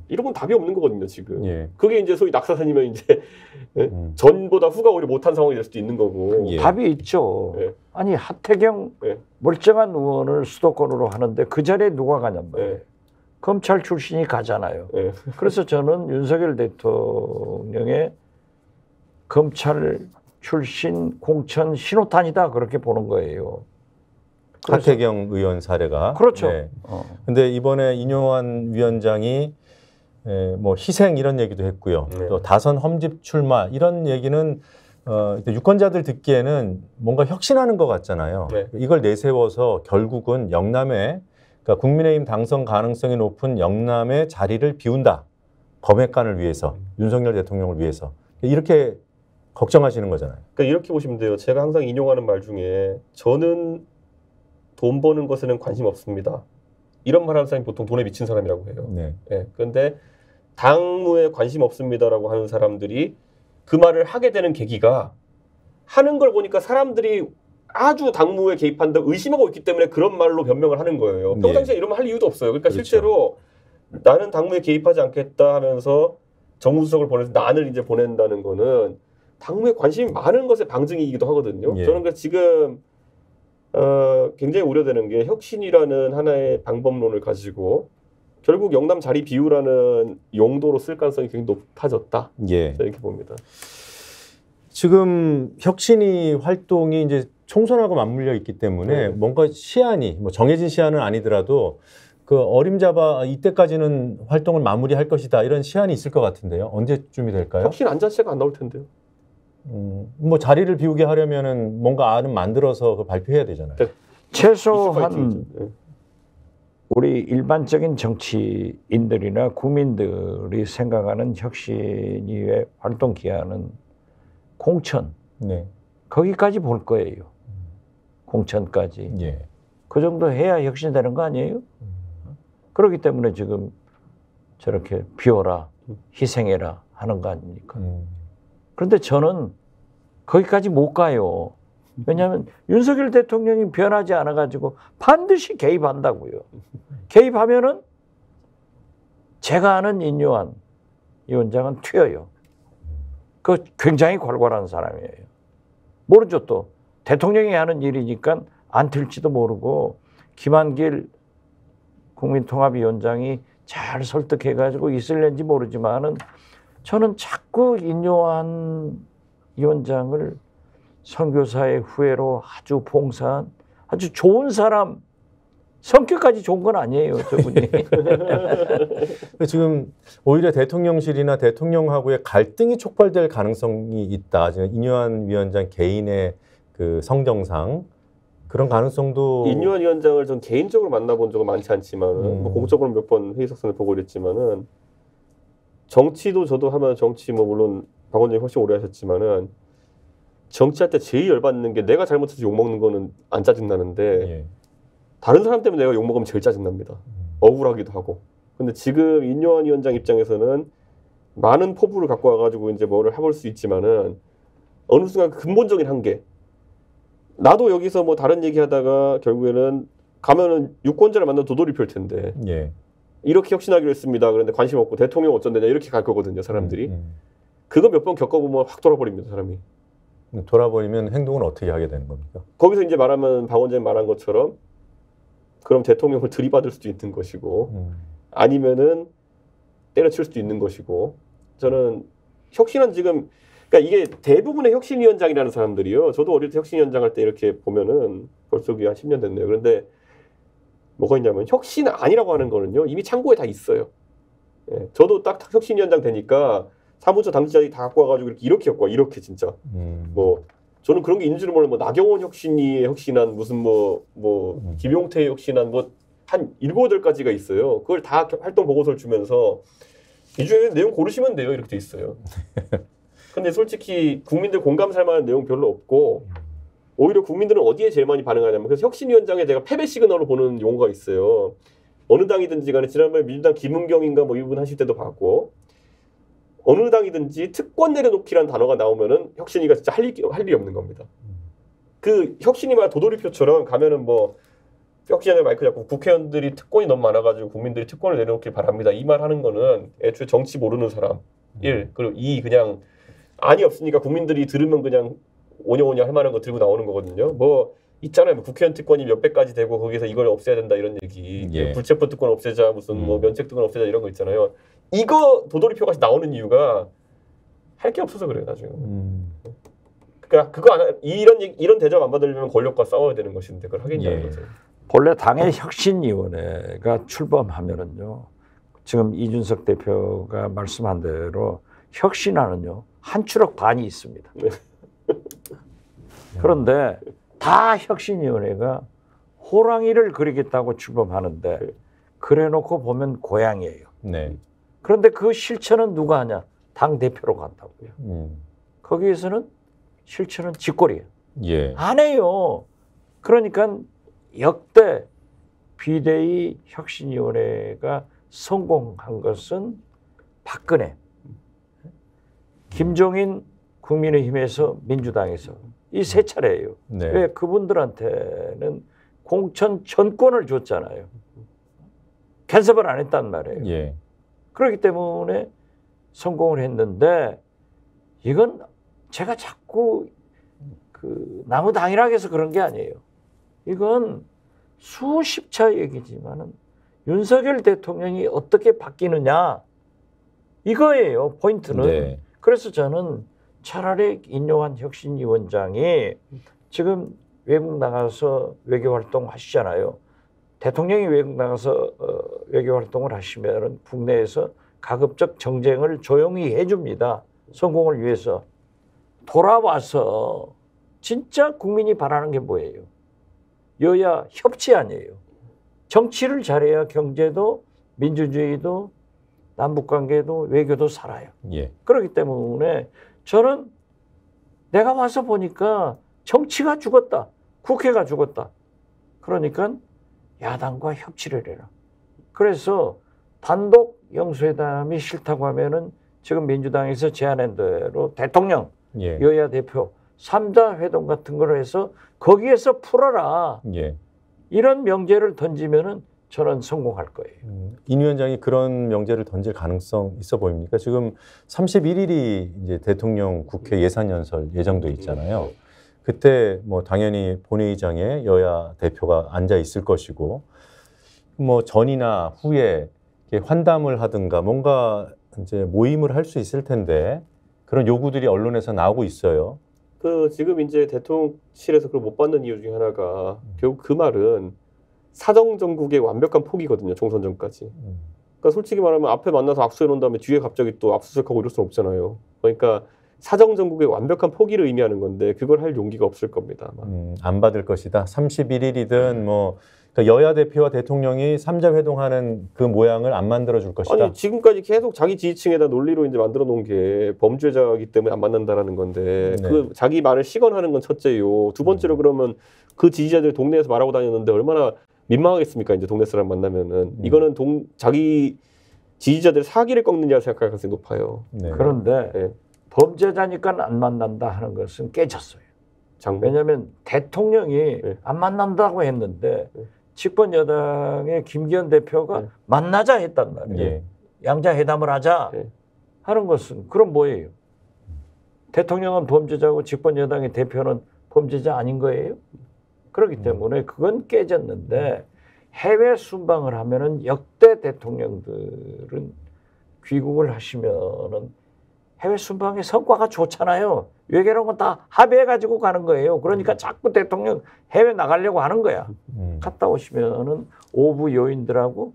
이런 건 답이 없는 거거든요, 지금. 그게 이제 소위 낙사산이면 이제 전보다 후가 오히려 못한 상황이 될 수도 있는 거고. 답이 있죠. 아니 하태경 멀쩡한 의원을 수도권으로 하는데 그 자리에 누가 가냔 말이에요. 검찰 출신이 가잖아요. 그래서 저는 윤석열 대통령의 검찰 출신 공천 신호탄이다 그렇게 보는 거예요. 하태경 의원 사례가. 그렇죠. 근데 이번에 인요한 위원장이 뭐 희생 이런 얘기도 했고요. 또 다선 험집 출마 이런 얘기는 유권자들 듣기에는 뭔가 혁신하는 것 같잖아요. 이걸 내세워서 결국은 영남에 그러니까 국민의힘 당선 가능성이 높은 영남의 자리를 비운다. 범핵관을 위해서, 윤석열 대통령을 위해서. 이렇게 걱정하시는 거잖아요. 그러니까 이렇게 보시면 돼요. 제가 항상 인용하는 말 중에 저는 돈 버는 것에는 관심 없습니다. 이런 말 하는 사람이 보통 돈에 미친 사람이라고 해요. 그런데 당무에 관심 없습니다라고 하는 사람들이 그 말을 하게 되는 계기가 하는 걸 보니까 사람들이 아주 당무에 개입한다 의심하고 있기 때문에 그런 말로 변명을 하는 거예요. 평상시에 이런 말 할 이유도 없어요. 그러니까 실제로 나는 당무에 개입하지 않겠다 하면서 정무수석을 보내서 난을 이제 보낸다는 거는 당무에 관심이 많은 것의 방증이기도 하거든요. 저는 그래서 지금 굉장히 우려되는 게 혁신이라는 하나의 방법론을 가지고 결국 영남 자리 비우라는 용도로 쓸 가능성이 굉장히 높아졌다. 이렇게 봅니다. 지금 혁신이 활동이 이제 총선하고 맞물려 있기 때문에 뭔가 시한이 뭐 정해진 시한은 아니더라도 그 어림잡아 이때까지는 활동을 마무리할 것이다 이런 시한이 있을 것 같은데요. 언제쯤이 될까요? 혁신 안자체가 안 나올 텐데요. 뭐 자리를 비우게 하려면은 뭔가 안을 만들어서 발표해야 되잖아요. 최소한 우리 일반적인 정치인들이나 국민들이 생각하는 혁신위의 활동 기한은 공천 거기까지 볼 거예요. 공천까지. 그 정도 해야 혁신되는 거 아니에요? 그렇기 때문에 지금 저렇게 비워라, 희생해라 하는 거 아닙니까? 그런데 저는 거기까지 못 가요. 왜냐하면 윤석열 대통령이 변하지 않아가지고 반드시 개입한다고요. 개입하면은 제가 아는 인요한 위원장은 튀어요. 그 굉장히 괄괄한 사람이에요. 모르죠 또. 대통령이 하는 일이니까 안 튈지도 모르고 김한길 국민통합위원장이 잘 설득해가지고 있을는지 모르지만은 저는 자꾸 인요한 위원장을 선교사의 후예로 아주 봉사한 아주 좋은 사람, 성격까지 좋은 건 아니에요, 저분이. 지금 오히려 대통령실이나 대통령하고의 갈등이 촉발될 가능성이 있다. 지금 인요한 위원장 개인의 그 성정상 그런 가능성도. 인요한 위원장을 전 개인적으로 만나본 적은 많지 않지만은 뭐 공적으로 몇 번 회의 석상을 보고 이랬지만은 정치도 저도 하면 정치 뭐 물론 박 원장님 훨씬 오래 하셨지만은 정치할 때 제일 열받는 게 내가 잘못해서 욕먹는 거는 안 짜증나는데 예. 다른 사람 때문에 내가 욕먹으면 제일 짜증납니다. 억울하기도 하고. 근데 지금 인요한 위원장 입장에서는 많은 포부를 갖고 와가지고 이제 뭐를 해볼 수 있지만은 어느 순간 근본적인 한계. 나도 여기서 뭐 다른 얘기하다가 결국에는 가면은 유권자를 만나 도돌이 펼 텐데 예. 이렇게 혁신하기로 했습니다. 그런데 관심 없고 대통령 어쩐대냐 이렇게 갈 거거든요, 사람들이. 그거 몇 번 겪어보면 확 돌아버립니다, 사람이. 돌아버리면 행동은 어떻게 하게 되는 겁니까? 거기서 이제 말하면 박 원장님 말한 것처럼 그럼 대통령을 들이받을 수도 있는 것이고 아니면은 때려칠 수도 있는 것이고 저는 혁신은 지금 그러니까 이게 대부분의 혁신위원장이라는 사람들이요. 저도 어릴 때 혁신위원장 할 때 이렇게 보면은 벌써 그게 한 10년 됐네요. 그런데 뭐가 있냐면 혁신 아니라고 하는 거는요. 이미 창고에 다 있어요. 예, 저도 딱 혁신위원장 되니까 사무처 당직자들이 다 갖고 와가지고 이렇게 갖고 와. 이렇게 진짜. 뭐 저는 그런 게 있는 줄은 몰라요. 뭐 나경원 혁신위에 혁신한 무슨 김용태 혁신한 뭐 한 7, 8가지가 있어요. 그걸 다 활동 보고서를 주면서 이 중에 내용 고르시면 돼요. 이렇게 돼 있어요. 근데 솔직히 국민들 공감 살 만한 내용 별로 없고 오히려 국민들은 어디에 제일 많이 반응하냐면 그래서 혁신위원장에 제가 패배 시그널로 보는 용어가 있어요. 어느 당이든지 간에 지난번에 민주당 김은경인가 뭐 이분 하실 때도 봤고 어느 당이든지 특권 내려놓기라는 단어가 나오면은 혁신위가 진짜 할 일이 없는 겁니다. 그 혁신위마다 도돌이표처럼 가면은 뭐 혁신위원회 마이크 잡고 국회의원들이 특권이 너무 많아가지고 국민들이 특권을 내려놓길 바랍니다. 이 말 하는 거는 애초에 정치 모르는 사람 1 그리고 2 그냥 안이 없으니까 국민들이 들으면 그냥 오냐오냐 할 만한 거 들고 나오는 거거든요. 뭐 있잖아요. 뭐 국회의원 특권이 몇백 가지 되고 거기서 이걸 없애야 된다 이런 얘기. 예. 불체포 특권 없애자 무슨 뭐 면책 특권 없애자 이런 거 있잖아요. 이거 도돌이표가 나오는 이유가 할 게 없어서 그래요 나중에. 그러니까 그거 이런 대접 안 받으려면 권력과 싸워야 되는 것인데 그걸 하겠냐는 거죠. 본래 당의 혁신위원회가 출범하면은요. 지금 이준석 대표가 말씀한 대로 혁신하는요. 한 추럭 반이 있습니다. 네. 그런데 다 혁신위원회가 호랑이를 그리겠다고 출범하는데 그래놓고 보면 고양이에요. 네. 그런데 그 실천은 누가 하냐? 당대표로 간다고요. 거기에서는 실천은 쥐꼬리예요. 예. 안 해요. 그러니까 역대 비대위 혁신위원회가 성공한 것은 박근혜, 김종인 국민의힘에서 민주당에서 이 세 차례예요. 네. 왜 그분들한테는 공천 전권을 줬잖아요. 간섭을 안 했단 말이에요. 예. 그렇기 때문에 성공을 했는데 이건 제가 자꾸 그 나무 당이라고 해서 그런 게 아니에요. 이건 수십 차 얘기지만은 윤석열 대통령이 어떻게 바뀌느냐 이거예요. 포인트는. 네. 그래서 저는 차라리 인요한 혁신위원장이 지금 외국 나가서 외교 활동 하시잖아요. 대통령이 외국 나가서 외교 활동을 하시면 국내에서 가급적 정쟁을 조용히 해줍니다. 성공을 위해서. 돌아와서 진짜 국민이 바라는 게 뭐예요? 여야 협치 아니에요. 정치를 잘해야 경제도 민주주의도 남북관계도 외교도 살아요. 예. 그렇기 때문에 저는 내가 와서 보니까 정치가 죽었다. 국회가 죽었다. 그러니까 야당과 협치를 해라. 그래서 단독 영수회담이 싫다고 하면은 지금 민주당에서 제안한 대로 대통령, 예. 여야 대표 삼자 회동 같은 걸 해서 거기에서 풀어라. 예. 이런 명제를 던지면은 저는 성공할 거예요. 인 위원장이 그런 명제를 던질 가능성 있어 보입니까? 지금 31일이 이제 대통령 국회 예산연설 예정돼 있잖아요. 그때 뭐 당연히 본회의장에 여야 대표가 앉아 있을 것이고 뭐 전이나 후에 이렇게 환담을 하든가 뭔가 이제 모임을 할 수 있을 텐데 그런 요구들이 언론에서 나오고 있어요. 그 지금 이제 대통령실에서 그걸 못 받는 이유 중에 하나가 결국 그 말은 사정 정국의 완벽한 포기거든요. 총선 전까지. 그러니까 솔직히 말하면 앞에 만나서 악수해 놓은 다음에 뒤에 갑자기 또 압수수색하고 이럴 수는 없잖아요. 그러니까 사정 정국의 완벽한 포기를 의미하는 건데 그걸 할 용기가 없을 겁니다. 아마. 안 받을 것이다. 31일이든 뭐 그러니까 여야 대표와 대통령이 삼자 회동하는 그 모양을 안 만들어 줄 것이다. 아니 지금까지 계속 자기 지지층에다 논리로 이제 만들어 놓은 게 범죄자이기 때문에 안 만난다라는 건데 네. 그 자기 말을 시건하는 건 첫째요. 두 번째로 그러면 그 지지자들 동네에서 말하고 다녔는데 얼마나 민망하겠습니까? 이제 동네 사람 만나면은 이거는 자기 지지자들 사기를 꺾느냐고 생각할 가능성이 높아요. 네. 그런데 네. 범죄자니까 안 만난다 하는 것은 깨졌어요. 장관. 왜냐하면 대통령이 네. 안 만난다고 했는데 네. 집권 여당의 김기현 대표가 네. 만나자 했단 말이에요. 예. 양자회담을 하자 네. 하는 것은 그럼 뭐예요? 대통령은 범죄자고 집권 여당의 대표는 범죄자 아닌 거예요? 그렇기 때문에 그건 깨졌는데 해외 순방을 하면은 역대 대통령들은 귀국을 하시면은 해외 순방의 성과가 좋잖아요. 외교라는 건 다 합의해 가지고 가는 거예요. 그러니까 자꾸 대통령 해외 나가려고 하는 거야. 갔다 오시면은 오부 요인들하고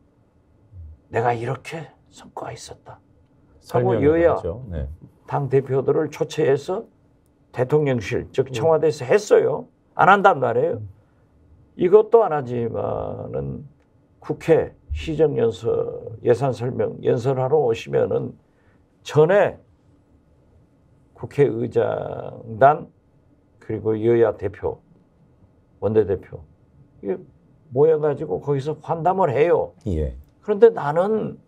내가 이렇게 성과가 있었다. 하고 여야 네. 당 대표들을 초청해서 대통령실 즉 청와대에서 했어요. 안 한단 말이에요. 이것도 안 하지만은 국회 시정연설 예산 설명 연설하러 오시면은 전에 국회의장단 그리고 여야 대표 원내대표 이게 모여가지고 거기서 환담을 해요. 예. 그런데 나는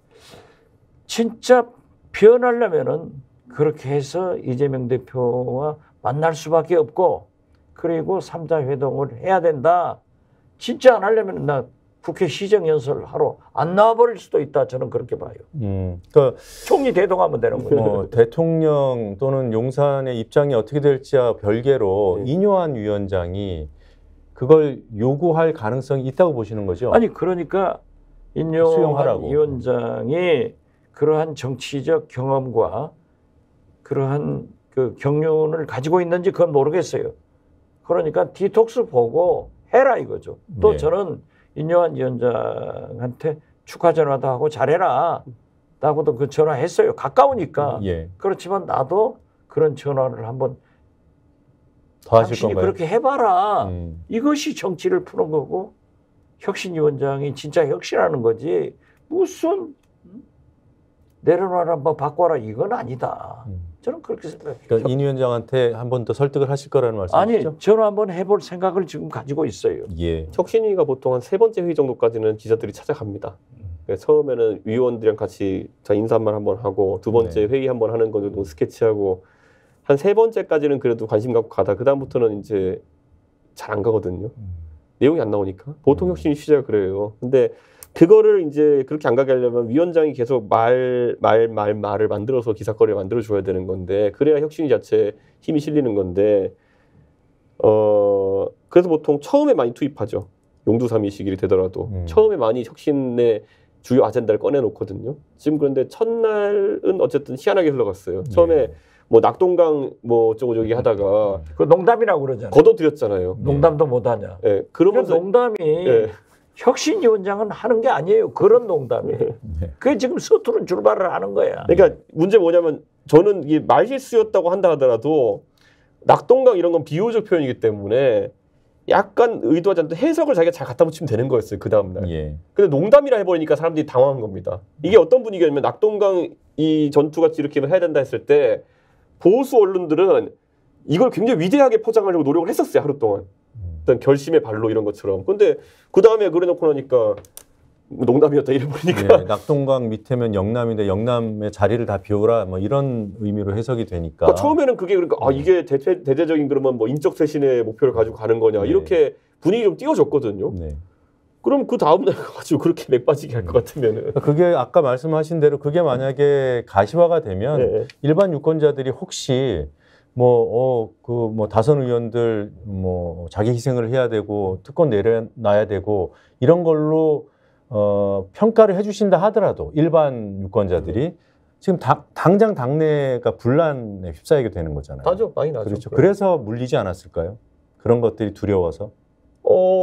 진짜 변하려면은 그렇게 해서 이재명 대표와 만날 수밖에 없고 그리고 삼자 회동을 해야 된다. 진짜 안 하려면 나 국회 시정연설 하러 안 나와버릴 수도 있다. 저는 그렇게 봐요. 그러니까 총리 대동하면 되는 거죠. 뭐 대통령 또는 용산의 입장이 어떻게 될지와 별개로 인요한 위원장이 그걸 요구할 가능성이 있다고 보시는 거죠? 아니 그러니까 인요한 수용하라고. 위원장이 그러한 정치적 경험과 그러한 그 경륜을 가지고 있는지 그건 모르겠어요. 그러니까 디톡스 보고 해라 이거죠. 또 네. 저는 인요한 위원장한테 축하 전화도 하고 잘해라. 나하고도 그 전화했어요. 가까우니까. 예. 그렇지만 나도 그런 전화를 한번 더 하실 당신이 건가요? 그렇게 해봐라. 음. 이것이 정치를 푸는 거고 혁신위원장이 진짜 혁신하는 거지 무슨 내려놔라 뭐 바꿔라 이건 아니다. 저는 그렇게 생각해요. 그러니까 인 위원장한테 한 번 더 설득을 하실 거라는 말씀이시죠? 아니 전화 한번 해볼 생각을 지금 가지고 있어요. 예. 혁신위가 보통 한 세 번째 회의 정도까지는 기자들이 찾아갑니다. 처음에는 위원들이랑 같이 자 인사 한번 하고 두 번째 네. 회의 한번 하는 거 정도 스케치하고 한 세 번째까지는 그래도 관심 갖고 가다 그 다음부터는 이제 잘 안 가거든요. 내용이 안 나오니까 보통 혁신위 취재가 그래요. 근데 그거를 이제 그렇게 안 가게 하려면 위원장이 계속 말을 만들어서 기사거리를 만들어 줘야 되는 건데 그래야 혁신위 자체 힘이 실리는 건데 그래서 보통 처음에 많이 투입하죠. 용두삼이 시길이 되더라도 처음에 많이 혁신의 주요 아젠다를 꺼내놓거든요. 지금 그런데 첫날은 어쨌든 희한하게 흘러갔어요. 처음에 뭐 낙동강 뭐 어쩌고저쩌고 하다가 그 농담이라고 그러잖아요. 걷어들였잖아요. 농담도 못하냐. 예, 그 그러면서 농담이 예. 혁신위원장은 하는 게 아니에요. 그런 농담이. 그게 지금 서투른 출발을 하는 거야. 그러니까 문제 뭐냐면 저는 이게 말실수였다고 한다 하더라도 낙동강 이런 건 비유적 표현이기 때문에 약간 의도하지 않던 해석을 자기가 잘 갖다 붙이면 되는 거였어요. 그 다음날. 예. 근데 농담이라 해버리니까 사람들이 당황한 겁니다. 이게 어떤 분위기냐면 낙동강 이 전투가 이렇게 해야 된다 했을 때 보수 언론들은 이걸 굉장히 위대하게 포장하려고 노력을 했었어요. 하루 동안. 어떤 결심의 발로 이런 것처럼. 근데 그 다음에 그래놓고 나니까 농담이었다 이래버리니까. 예, 낙동강 밑에면 영남인데 영남의 자리를 다 비우라 뭐 이런 의미로 해석이 되니까. 처음에는 그게 그러니까 이게 대대적인 그러면 뭐 인적 쇄신의 목표를 가지고 가는 거냐 네. 이렇게 분위기 좀 띄워줬거든요. 네. 그럼 그 다음 날 가지고 그렇게 맥빠지게 할 것 같으면은. 그게 아까 말씀하신 대로 그게 만약에 가시화가 되면 네. 일반 유권자들이 혹시 뭐 다선 의원들 뭐 자기 희생을 해야 되고 특권 내려놔야 되고 이런 걸로 평가를 해주신다 하더라도 일반 유권자들이 지금 당장 당내가 분란에 휩싸이게 되는 거잖아요. 나죠, 많이 나죠. 그렇죠. 그래서 물리지 않았을까요? 그런 것들이 두려워서.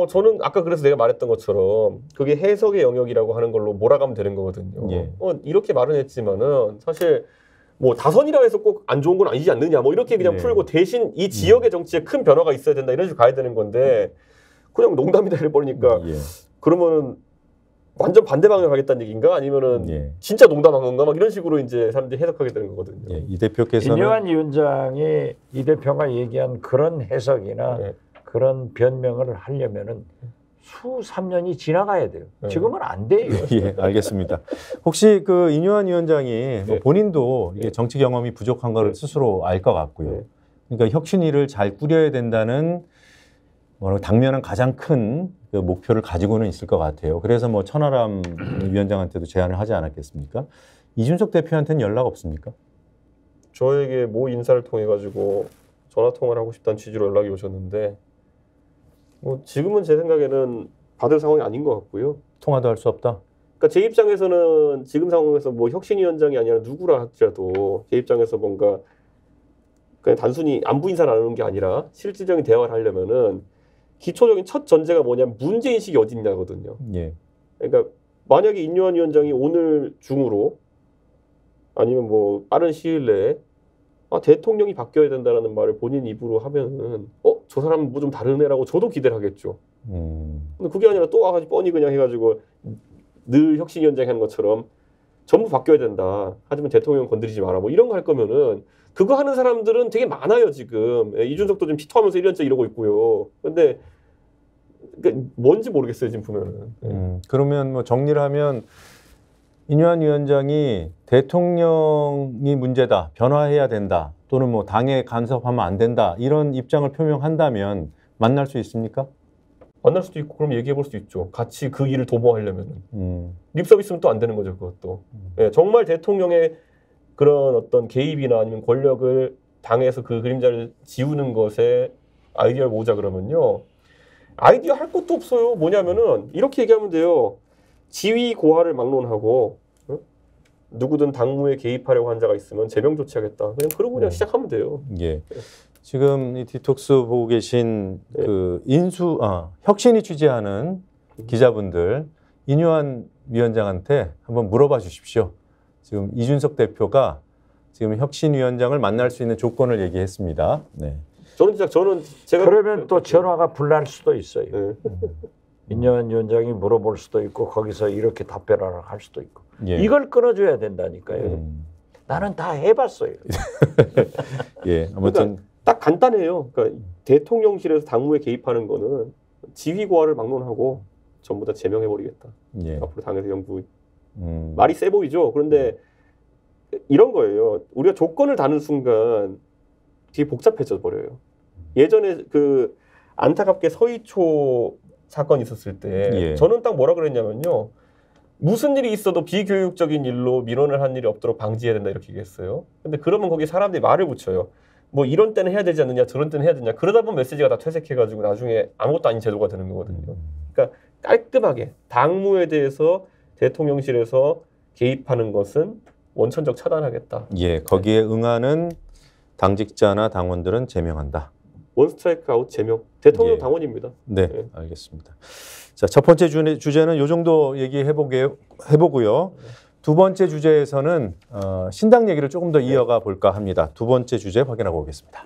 저는 아까 그래서 내가 말했던 것처럼 그게 해석의 영역이라고 하는 걸로 몰아가면 되는 거거든요. 예. 이렇게 말은 했지만은 사실 뭐 다선이라 해서 꼭 안 좋은 건 아니지 않느냐 뭐 이렇게 그냥 네. 풀고 대신 이 지역의 정치에 큰 변화가 있어야 된다 이런 식으로 가야 되는 건데 그냥 농담이다 이래버리니까 예. 그러면은 완전 반대 방향 가겠다는 얘기인가 아니면은 예. 진짜 농담한 건가 막 이런 식으로 이제 사람들이 해석하게 되는 거거든요. 예. 이 대표께서는 인요한 위원장이 이 대표가 얘기한 그런 해석이나 네. 그런 변명을 하려면은 수삼 년이 지나가야 돼요. 네. 지금은 안 돼요. 예, 알겠습니다. 혹시 그 인요한 위원장이 뭐 본인도 이게 정치 경험이 부족한 걸 스스로 알 것 같고요. 그러니까 혁신위를 잘 꾸려야 된다는 당면한 가장 큰 그 목표를 가지고는 있을 것 같아요. 그래서 뭐 천하람 위원장한테도 제안을 하지 않았겠습니까? 이준석 대표한테는 연락 없습니까? 저에게 모 인사를 통해 가지고 전화 통화를 하고 싶다는 취지로 연락이 오셨는데 뭐 지금은 제 생각에는 받을 상황이 아닌 것 같고요. 통화도 할 수 없다. 그러니까 제 입장에서는 지금 상황에서 뭐 혁신위원장이 아니라 누구라 할지라도 제 입장에서 뭔가 그냥 단순히 안부 인사를 나누는 게 아니라 실질적인 대화를 하려면은 기초적인 첫 전제가 뭐냐면 문제인식이 어디 있냐거든요. 예. 그러니까 만약에 인요한 위원장이 오늘 중으로 아니면 뭐 빠른 시일 내에 대통령이 바뀌어야 된다라는 말을 본인 입으로 하면은 저 사람은 뭐 좀 다른 애라고 저도 기대를 하겠죠. 근데 그게 아니라 또 와가지고 뻔히 그냥 해가지고 늘 혁신위원장이 하는 것처럼 전부 바뀌어야 된다. 하지만 대통령 건드리지 마라. 뭐 이런 거 할 거면은 그거 하는 사람들은 되게 많아요 지금. 이준석도 좀 피토하면서 1년째 이러고 있고요. 근데 그러니까 뭔지 모르겠어요 지금 보면은. 그러면 뭐 정리를 하면 인요한 위원장이 대통령이 문제다, 변화해야 된다, 또는 뭐 당에 간섭하면 안 된다 이런 입장을 표명한다면 만날 수 있습니까? 만날 수도 있고 그럼 얘기해 볼 수도 있죠. 같이 그 일을 도모하려면은. 립서비스면 또 안 되는 거죠 그것도. 예, 정말 대통령의 그런 어떤 개입이나 아니면 권력을 당에서 그 그림자를 지우는 것에 아이디어를 모으자 그러면요. 아이디어 할 것도 없어요. 뭐냐면은 이렇게 얘기하면 돼요. 지위 고하를 막론하고 누구든 당무에 개입하려고 한 자가 있으면 제명 조치하겠다. 그러고 그냥 시작하면 돼요. 예. 지금 이 디톡스 보고 계신 그 혁신이 취재하는 기자분들 인요한 위원장한테 한번 물어봐 주십시오. 지금 이준석 대표가 지금 혁신위원장을 만날 수 있는 조건을 얘기했습니다. 네. 저는 제가 그러면 또 전화가 불날 수도 있어요. 네. 인요한 위원장이 물어볼 수도 있고 거기서 이렇게 답변하라 할 수도 있고 예. 이걸 끊어줘야 된다니까요. 나는 다 해봤어요. 예, 아무튼 그러니까 딱 간단해요. 그러니까 대통령실에서 당무에 개입하는 거는 지휘 고하를 막론하고 전부 다 제명해버리겠다. 예. 앞으로 당에서 영구 말이 세 보이죠. 그런데 이런 거예요. 우리가 조건을 다는 순간 되게 복잡해져 버려요. 예전에 그 안타깝게 서희초 사건이 있었을 때 예. 저는 딱 뭐라 그랬냐면요. 무슨 일이 있어도 비교육적인 일로 민원을 한 일이 없도록 방지해야 된다 이렇게 얘기했어요. 근데 그러면 거기 사람들이 말을 붙여요. 뭐 이런 때는 해야 되지 않느냐 저런 때는 해야 되냐. 그러다 보면 메시지가 다 퇴색해가지고 나중에 아무것도 아닌 제도가 되는 거거든요. 그러니까 깔끔하게 당무에 대해서 대통령실에서 개입하는 것은 원천적 차단하겠다. 예, 거기에 응하는 당직자나 당원들은 제명한다. 원 스트라이크 아웃 제명. 대통령 예. 당원입니다. 네, 네. 알겠습니다. 자, 첫 번째 주제는 이 정도 해보고요. 두 번째 주제에서는 신당 얘기를 조금 더 이어가 볼까 합니다. 두 번째 주제 확인하고 오겠습니다.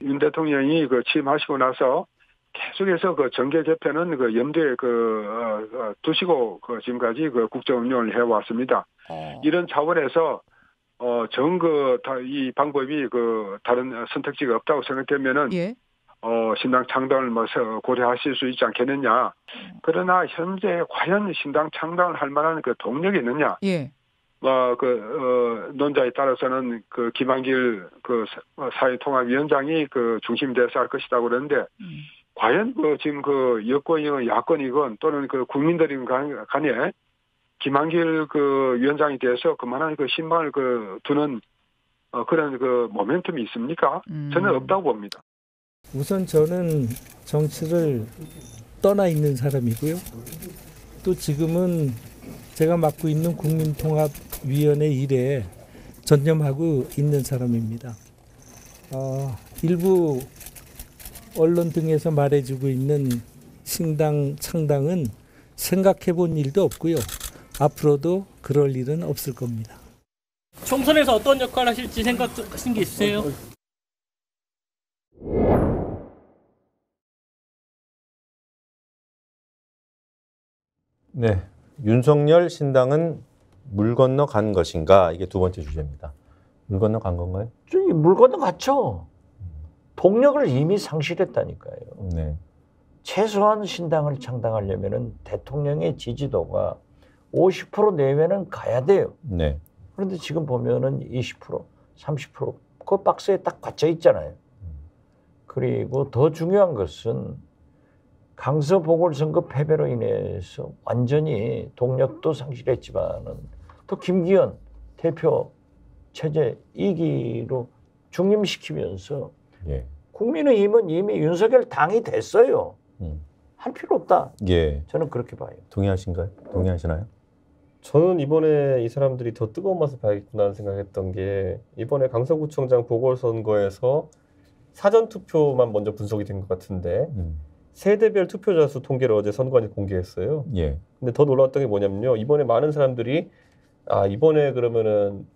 윤 대통령이 취임하시고 나서 계속해서 그 정계 개편은 그 염두에 두시고 지금까지 국정 운영을 해왔습니다. 이런 차원에서 이 방법이 다른 선택지가 없다고 생각되면은 예. 신당 창당을 고려하실 수 있지 않겠느냐. 그러나 현재 과연 신당 창당을 할 만한 동력이 있느냐. 예. 논자에 따라서는 김한길 사회통합위원장이 중심 대사할 것이라고 그러는데 과연 지금 여권이건 야권이건 또는 국민들이건 간에 김한길 위원장에 대해서 그만한 신망을 두는 그런 모멘텀이 있습니까? 저는 없다고 봅니다. 우선 저는 정치를 떠나 있는 사람이고요. 또 지금은 제가 맡고 있는 국민통합위원회 일에 전념하고 있는 사람입니다. 일부 언론 등에서 말해주고 있는 신당 창당은 생각해 본 일도 없고요. 앞으로도 그럴 일은 없을 겁니다. 총선에서 어떤 역할을 하실지 생각하신 게 있으세요? 네, 윤석열 신당은 물 건너 간 것인가? 이게 두 번째 주제입니다. 물 건너 간 건가요? 저기 물 건너 갔죠. 동력을 이미 상실했다니까요. 네. 최소한 신당을 창당하려면은 대통령의 지지도가 50% 내외는 가야 돼요. 네. 그런데 지금 보면은 20%, 30% 그 박스에 딱 갇혀 있잖아요. 그리고 더 중요한 것은 강서 보궐선거 패배로 인해서 완전히 동력도 상실했지만은 또 김기현 대표 체제 2기로 중임시키면서 예. 국민의힘은 이미 윤석열 당이 됐어요. 할 필요 없다. 예. 저는 그렇게 봐요. 동의하신가요? 동의하시나요? 저는 이번에 이 사람들이 더 뜨거운 맛을 봐야겠구나 생각했던 게 이번에 강서구청장 보궐선거에서 사전투표만 먼저 분석이 된 것 같은데 세대별 투표자 수 통계를 어제 선관위 공개했어요. 예. 근데 더 놀라웠던 게 뭐냐면요. 이번에 많은 사람들이 이번에 그러면은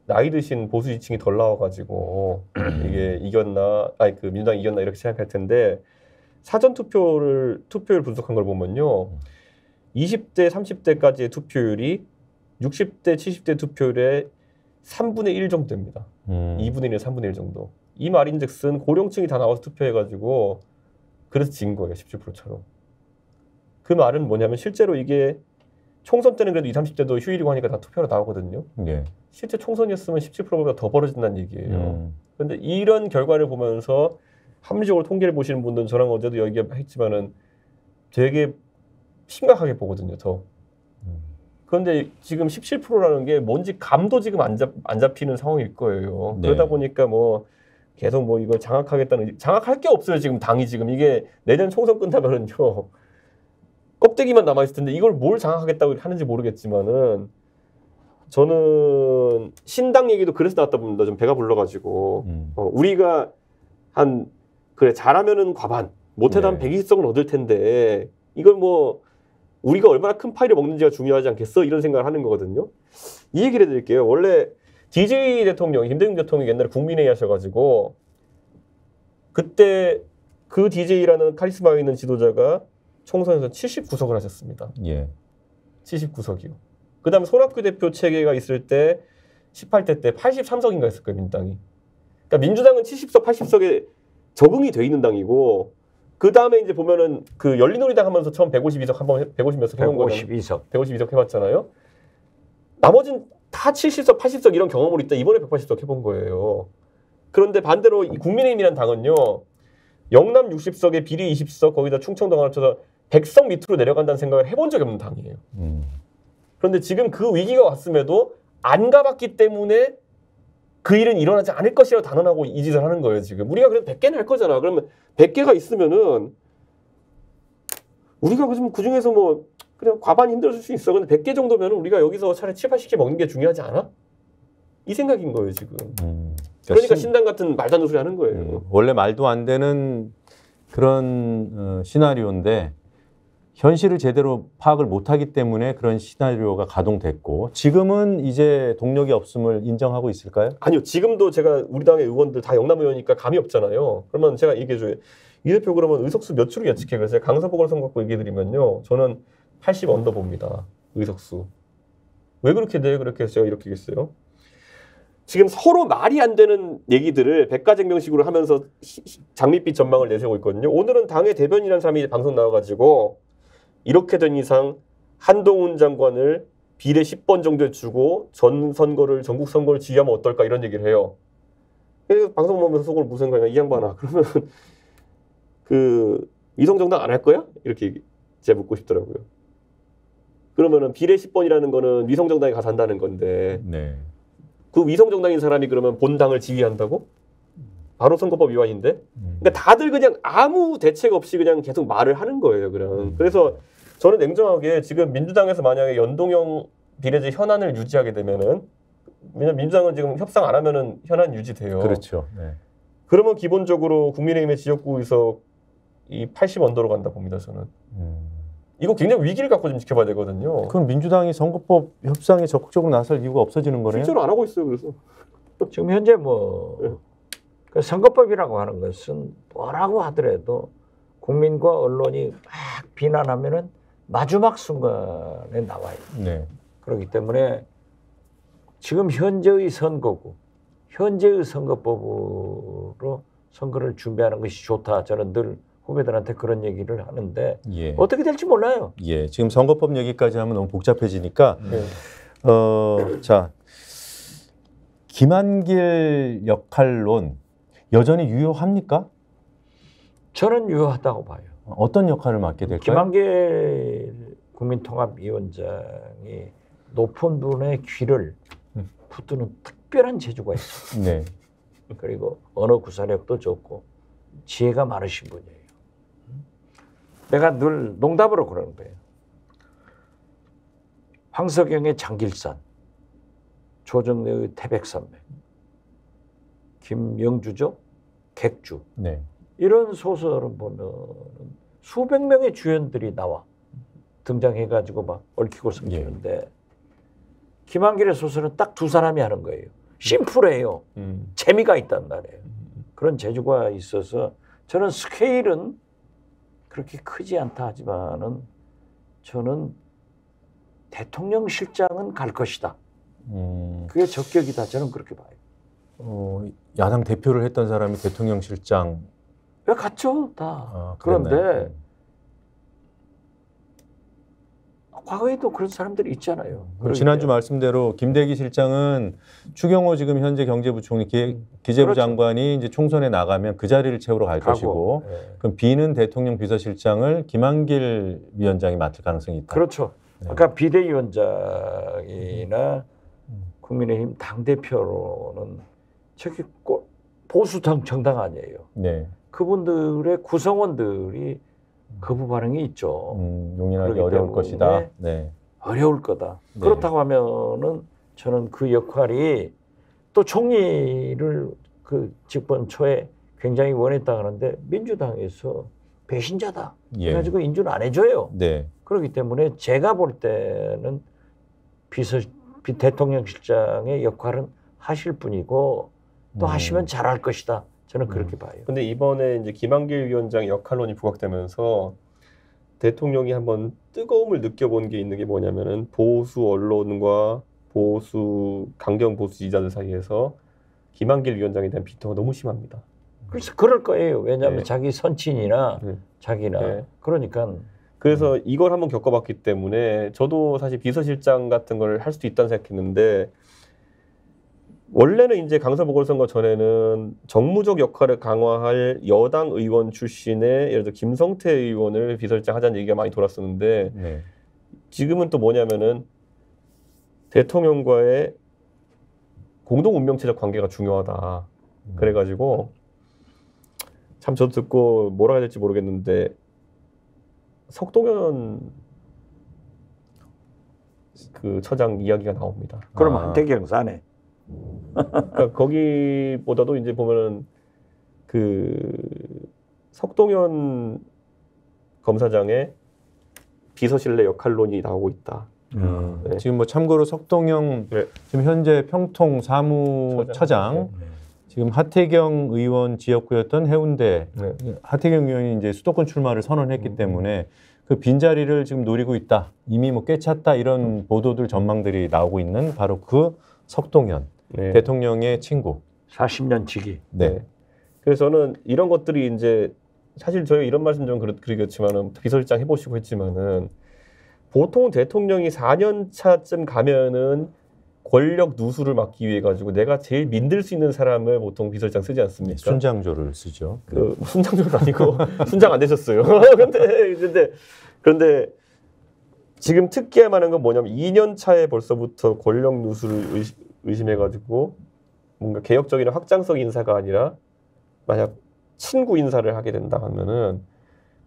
나이 드신 보수 지층이 덜 나와가지고 이게 이겼나, 민주당이 이겼나 이렇게 생각할 텐데 사전 투표율 분석한 걸 보면요. 20대, 30대까지의 투표율이 60대, 70대 투표율의 3분의 1 정도 됩니다. 2분의 1, 3분의 1 정도. 이 말인즉슨 고령층이 다 나와서 투표해가지고 그래서 진 거예요. 17%처럼. 그 말은 뭐냐면 실제로 이게 총선 때는 그래도 20, 30대도 휴일이고 하니까 다 투표로 나오거든요. 예. 실제 총선이었으면 17%보다 더 벌어진다는 얘기예요. 그런데 이런 결과를 보면서 합리적으로 통계를 보시는 분들은 저랑 어제도 얘기했지만은 되게 심각하게 보거든요. 더. 그런데 지금 17%라는 게 뭔지 감도 지금 안 잡히는 상황일 거예요. 네. 그러다 보니까 계속 이걸 장악할 게 없어요. 지금 당이 지금 이게 내년 총선 끝나면은요. 껍데기만 남아있을 텐데 이걸 뭘 장악하겠다고 하는지 모르겠지만은 저는 신당 얘기도 그래서 나왔다 봅니다. 좀 배가 불러가지고 우리가 잘하면은 과반 못해도 한 120석은 얻을 텐데 이걸 우리가 얼마나 큰 파이를 먹는지가 중요하지 않겠어? 이런 생각을 하는 거거든요. 이 얘기를 해드릴게요. 원래 DJ 대통령이 김대중 대통령이 옛날에 국민회의 하셔가지고 그때 그 DJ라는 카리스마 있는 지도자가 총선에서 79석을 하셨습니다. 예. 79석이요. 그 다음에 손학규 대표 체계가 있을 때 18대 때 83석인가 했을 거예요. 민주당이. 그러니까 민주당은 70석, 80석에 적응이 돼 있는 당이고 그 다음에 이제 보면은 열린우리당 하면서 처음 152석 한번 150몇 석 해본 거잖아요. 152석 해봤잖아요. 나머지는 다 70석, 80석 이런 경험으로 있다. 이번에 180석 해본 거예요. 그런데 반대로 이 국민의힘이라는 당은요. 영남 60석에 비리 20석 거기다 충청도가 합쳐서 100석 밑으로 내려간다는 생각을 해본 적이 없는 당이에요. 그런데 지금 그 위기가 왔음에도 안 가봤기 때문에 그 일은 일어나지 않을 것이라고 단언하고 이 짓을 하는 거예요. 지금 우리가 그래도 100개는 할 거잖아. 그러면 100개가 있으면은 우리가 그 중에서 그냥 과반이 힘들어질 수 있어. 근데 100개 정도면 우리가 여기서 차라리 7, 80개 먹는 게 중요하지 않아? 이 생각인 거예요 지금. 그러니까 신당 같은 말도 안 되는 소리 하는 거예요. 원래 말도 안 되는 그런 시나리오인데 현실을 제대로 파악을 못하기 때문에 그런 시나리오가 가동됐고 지금은 이제 동력이 없음을 인정하고 있을까요? 아니요. 지금도 제가 우리 당의 의원들 다 영남 의원이니까 감이 없잖아요. 그러면 제가 얘기해줘요. 이 대표 그러면 의석수 몇 주로 예측해 그랬어요? 강서보궐선거구 얘기 드리면요. 저는 80 언더 봅니다. 의석수. 왜 그렇게 돼? 그렇게 해서 제가 이렇게 했어요. 지금 서로 말이 안 되는 얘기들을 백가쟁명식으로 하면서 장밋빛 전망을 내세우고 있거든요. 오늘은 당의 대변인이라는 사람이 방송 나와가지고 이렇게 된 이상 한동훈 장관을 비례 10번 정도에 주고 전 선거를 전국 선거를 지휘하면 어떨까 이런 얘기를 해요. 그래서 방송 보면서 속으로 무슨 거냐 이 양반아 그러면 그 위성정당 안 할 거야? 이렇게 제가 묻고 싶더라고요. 그러면은 비례 10번이라는 거는 위성정당에 가서 한다는 건데 네. 그 위성정당인 사람이 그러면 본당을 지휘한다고? 바로 선거법 위반인데? 그러니까 다들 그냥 아무 대책 없이 그냥 계속 말을 하는 거예요. 그냥. 그래서 저는 냉정하게 지금 민주당에서 만약에 연동형 비례제 현안을 유지하게 되면은 왜냐면 민주당은 지금 협상 안 하면은 현안 유지돼요. 그렇죠. 네. 그러면 기본적으로 국민의힘의 지역구 의석 이 80 언더로 간다 봅니다. 저는. 이거 굉장히 위기를 갖고 좀 지켜봐야 되거든요. 그럼 민주당이 선거법 협상에 적극적으로 나설 이유가 없어지는 거네요? 실제로 안 하고 있어요. 그래서 지금 현재 뭐 그 선거법이라고 하는 것은 뭐라고 하더라도 국민과 언론이 막 비난하면은 마지막 순간에 나와요. 네. 그렇기 때문에 지금 현재의 선거구, 현재의 선거법으로 선거를 준비하는 것이 좋다. 저는 늘 후배들한테 그런 얘기를 하는데 예. 어떻게 될지 몰라요. 예. 지금 선거법 얘기까지 하면 너무 복잡해지니까 자 김한길 역할론 여전히 유효합니까? 저는 유효하다고 봐요. 어떤 역할을 맡게 될까요? 김한길 국민통합위원장이 높은 분의 귀를 붙드는 특별한 재주가 있어요. 네. 그리고 언어 구사력도 좋고 지혜가 많으신 분이에요. 내가 늘 농담으로 그러는 거예요. 황석영의 장길산, 조정래의 태백산맥, 김영주죠? 객주. 네. 이런 소설을 보면 수백 명의 주연들이 나와 등장해가지고 막 얽히고 설키는데 김한길의 소설은 딱 두 사람이 하는 거예요. 심플해요. 재미가 있단 말이에요. 그런 재주가 있어서 저는 스케일은 그렇게 크지 않다 하지만은 저는 대통령실장은 갈 것이다. 그게 적격이다. 저는 그렇게 봐요. 야당 대표를 했던 사람이 대통령실장. 왜 갔죠? 다. 그런데 과거에도 그런 사람들이 있잖아요. 지난주 말씀대로 김대기 실장은 추경호 지금 현재 경제부총리 기재부 그렇죠. 장관이 이제 총선에 나가면 그 자리를 채우러 갈 것이고 그럼 B는 대통령 비서실장을 김한길 위원장이 맡을 가능성이 있다. 그렇죠. 그러니까 비대위원장이나 국민의힘 당대표로는 저기 보수 정당 아니에요. 네. 그분들의 구성원들이 거부 반응이 있죠. 용인하기 어려울 것이다. 네. 어려울 거다. 네. 그렇다고 하면은 저는 그 역할이 또 총리를 그 집권 초에 굉장히 원했다 하는데 민주당에서 배신자다. 그래가지고 인준을 안 해줘요. 네. 그렇기 때문에 제가 볼 때는 대통령실장의 역할은 하실 분이고 또 하시면 잘할 것이다. 저는 그렇게 봐요. 근데 이번에 이제 김한길 위원장 역할론이 부각되면서 대통령이 한번 뜨거움을 느껴본 게 있는 게 뭐냐면은 보수 언론과 강경 보수 지지자들 사이에서 김한길 위원장에 대한 비토가 너무 심합니다. 그래서 그럴 거예요. 왜냐하면 자기 선친이나 자기나 그러니까. 그래서 이걸 한번 겪어봤기 때문에 저도 사실 비서실장 같은 걸 할 수도 있다는 생각했는데 원래는 이제 강서보궐선거 전에는 정무적 역할을 강화할 여당 의원 출신의 예를 들어 김성태 의원을 비서실장 하자는 얘기가 많이 돌았었는데 지금은 또 뭐냐면은 대통령과의 공동 운명체적 관계가 중요하다. 그래가지고 참 저도 듣고 뭐라 해야 될지 모르겠는데 석동현 그 처장 이야기가 나옵니다. 그러면 한태경 사네. 그러니까 거기보다도 이제 보면은 그 석동현 검사장의 비서실 내 역할론이 나오고 있다. 지금 뭐 참고로 석동영 지금 현재 평통 사무처장 지금 하태경 의원 지역구였던 해운대 하태경 의원이 이제 수도권 출마를 선언했기 때문에 그 빈자리를 지금 노리고 있다. 이미 뭐 꿰찼다 이런 보도들 전망들이 나오고 있는 바로 그 석동현 대통령의 친구. 40년 지기. 네. 그래서 저는 이런 것들이 이제 사실 저희 이런 말씀 좀 드리겠지만은 비서실장 해보시고 했지만은 보통 대통령이 4년 차쯤 가면은 권력 누수를 막기 위해 가지고 내가 제일 믿을 수 있는 사람을 보통 비서실장 쓰지 않습니까? 순장조를 쓰죠. 순장조는 아니고 순장 안 되셨어요. 그런데 지금 특기할 만한 건 뭐냐면 2년 차에 벌써부터 권력 누수를 의심해 가지고 뭔가 개혁적인 확장성 인사가 아니라 만약 친구 인사를 하게 된다 하면은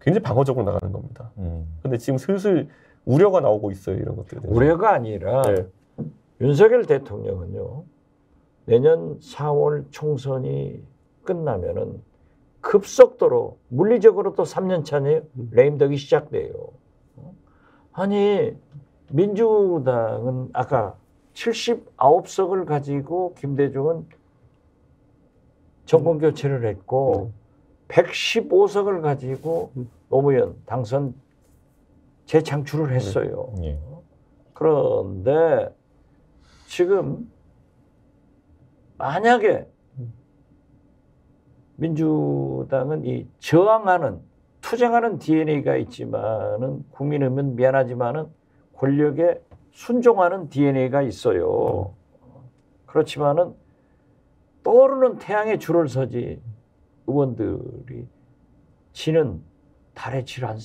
굉장히 방어적으로 나가는 겁니다. 근데 지금 슬슬 우려가 나오고 있어요. 이런 것들에 대해서. 우려가 아니라 윤석열 대통령은요. 내년 4월 총선이 끝나면은 급속도로 물리적으로도 3년 차에 레임덕이 시작돼요. 아니 민주당은 아까 79석을 가지고 김대중은 정권 교체를 했고 115석을 가지고 노무현 당선 재창출을 했어요. 그런데 지금 만약에 민주당은 이 저항하는 투쟁하는 DNA가 있지만은 국민의힘은 미안하지만은 권력에 순종하는 DNA가 있어요. 그렇지만은 떠오르는 태양에 줄을 서지 의원들이 지는 달에 줄 안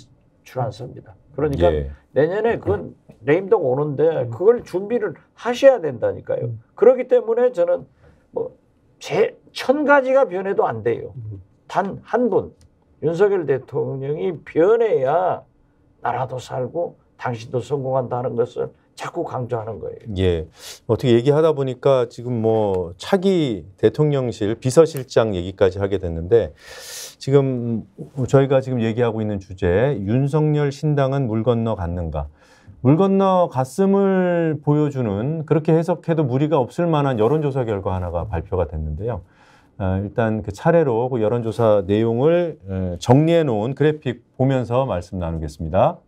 섭니다. 그러니까 내년에 그건 레임덕 오는데 그걸 준비를 하셔야 된다니까요. 그렇기 때문에 저는 뭐 1000가지가 변해도 안 돼요. 단 한 분 윤석열 대통령이 변해야 나라도 살고 당신도 성공한다는 것을 자꾸 강조하는 거예요. 예. 어떻게 얘기하다 보니까 지금 뭐 차기 대통령실 비서실장 얘기까지 하게 됐는데 지금 저희가 지금 얘기하고 있는 주제 윤석열 신당은 물 건너 갔는가. 물 건너 갔음을 보여주는 그렇게 해석해도 무리가 없을 만한 여론조사 결과 하나가 발표가 됐는데요. 일단 그 차례로 그 여론조사 내용을 정리해 놓은 그래픽 보면서 말씀 나누겠습니다.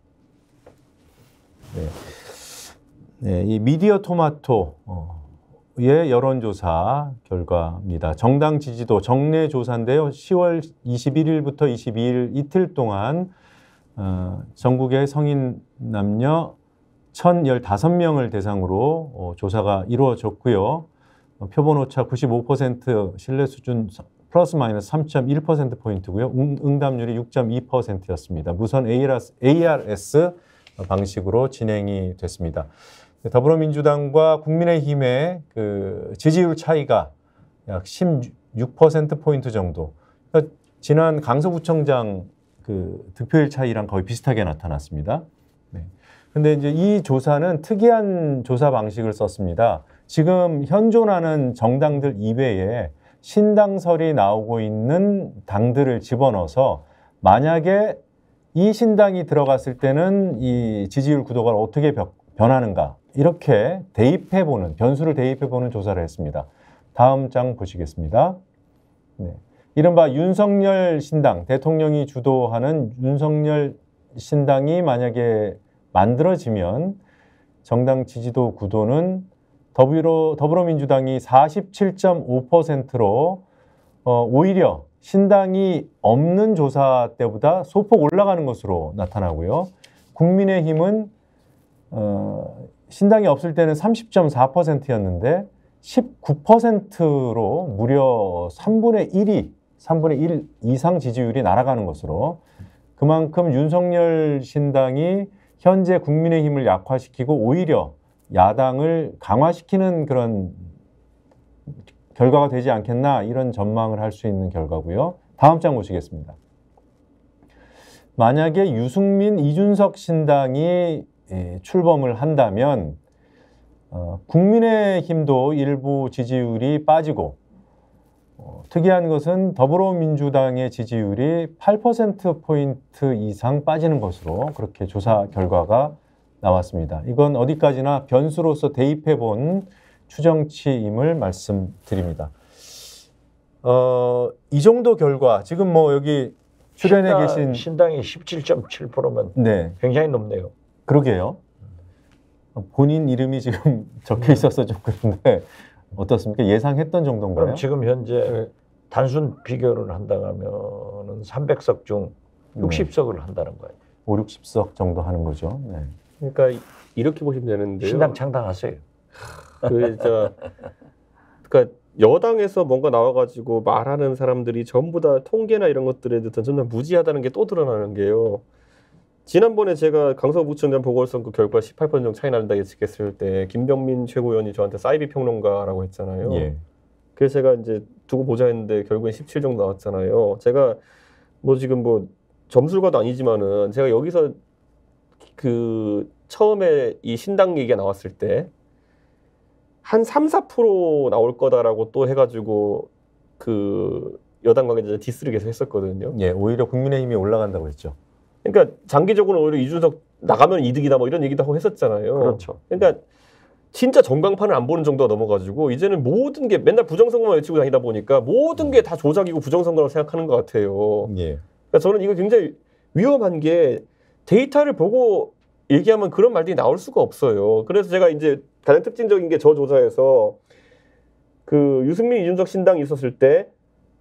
네, 이 미디어 토마토의 여론조사 결과입니다. 정당 지지도 정례 조사인데요. 10월 21일부터 22일 이틀 동안 전국의 성인 남녀 1,015명을 대상으로 조사가 이루어졌고요. 표본 오차 95% 신뢰 수준 플러스 마이너스 3.1%포인트고요. 응답률이 6.2%였습니다. 무선 ARS 방식으로 진행이 됐습니다. 더불어민주당과 국민의힘의 그 지지율 차이가 약 16%포인트 정도. 그러니까 지난 강서구청장 그 득표율 차이랑 거의 비슷하게 나타났습니다. 네. 근데 이제 이 조사는 특이한 조사 방식을 썼습니다. 지금 현존하는 정당들 이외에 신당설이 나오고 있는 당들을 집어넣어서 만약에 이 신당이 들어갔을 때는 이 지지율 구도가 어떻게 변하는가 이렇게 대입해보는 변수를 대입해보는 조사를 했습니다. 다음 장 보시겠습니다. 네. 이른바 윤석열 신당, 대통령이 주도하는 윤석열 신당이 만약에 만들어지면 정당 지지도 구도는 더불어민주당이 47.5%로 오히려 신당이 없는 조사 때보다 소폭 올라가는 것으로 나타나고요. 국민의힘은 신당이 없을 때는 30.4%였는데 19%로 무려 3분의 1 이상 지지율이 날아가는 것으로 그만큼 윤석열 신당이 현재 국민의힘을 약화시키고 오히려 야당을 강화시키는 그런 결과가 되지 않겠나 이런 전망을 할 수 있는 결과고요. 다음 장 보시겠습니다. 만약에 유승민, 이준석 신당이 출범을 한다면 국민의힘도 일부 지지율이 빠지고 특이한 것은 더불어민주당의 지지율이 8%포인트 이상 빠지는 것으로 그렇게 조사 결과가 나왔습니다. 이건 어디까지나 변수로서 대입해 본 추정치임을 말씀드립니다. 이 정도 결과 지금 뭐 여기 출연해 계신 신당이 17.7%면 네. 굉장히 높네요. 그러게요. 본인 이름이 지금 적혀 있어서 좀 그런데 어떻습니까? 예상했던 정도인가요? 그럼 지금 현재 단순 비교를 한다면은 300석 중 60석을 한다는 거예요. 5, 60석 정도 하는 거죠. 네. 그러니까 이렇게 보시면 되는데요. 신당 창당하세요. 그러니까 여당에서 뭔가 나와가지고 말하는 사람들이 전부 다 통계나 이런 것들에 대해서 정말 무지하다는 게 또 드러나는 게요. 지난번에 제가 강서구청장 보궐선거 결과 18% 정도 차이 난다 예측했을 때 김병민 최고위원이 저한테 사이비 평론가라고 했잖아요. 예. 그래서 제가 이제 두고 보자 했는데 결국엔 17 정도 나왔잖아요. 제가 뭐 지금 뭐 점술가도 아니지만은 제가 여기서 그 처음에 이 신당 얘기가 나왔을 때 한 3-4% 나올 거다라고 또 해가지고 그 여당 관계자 디스를 계속 했었거든요. 예, 오히려 국민의힘이 올라간다고 했죠. 그러니까 장기적으로는 오히려 이준석 나가면 이득이다 뭐 이런 얘기도 하고 했었잖아요. 그렇죠. 그러니까 진짜 전광판을 안 보는 정도가 넘어가지고 이제는 모든 게 맨날 부정선거만 외치고 다니다 보니까 모든 게 다 조작이고 부정선거라고 생각하는 것 같아요. 예. 그러니까 저는 이거 굉장히 위험한 게 데이터를 보고 얘기하면 그런 말들이 나올 수가 없어요. 그래서 제가 이제 가장 특징적인 게 저 조사에서 그 유승민 이준석 신당이 있었을 때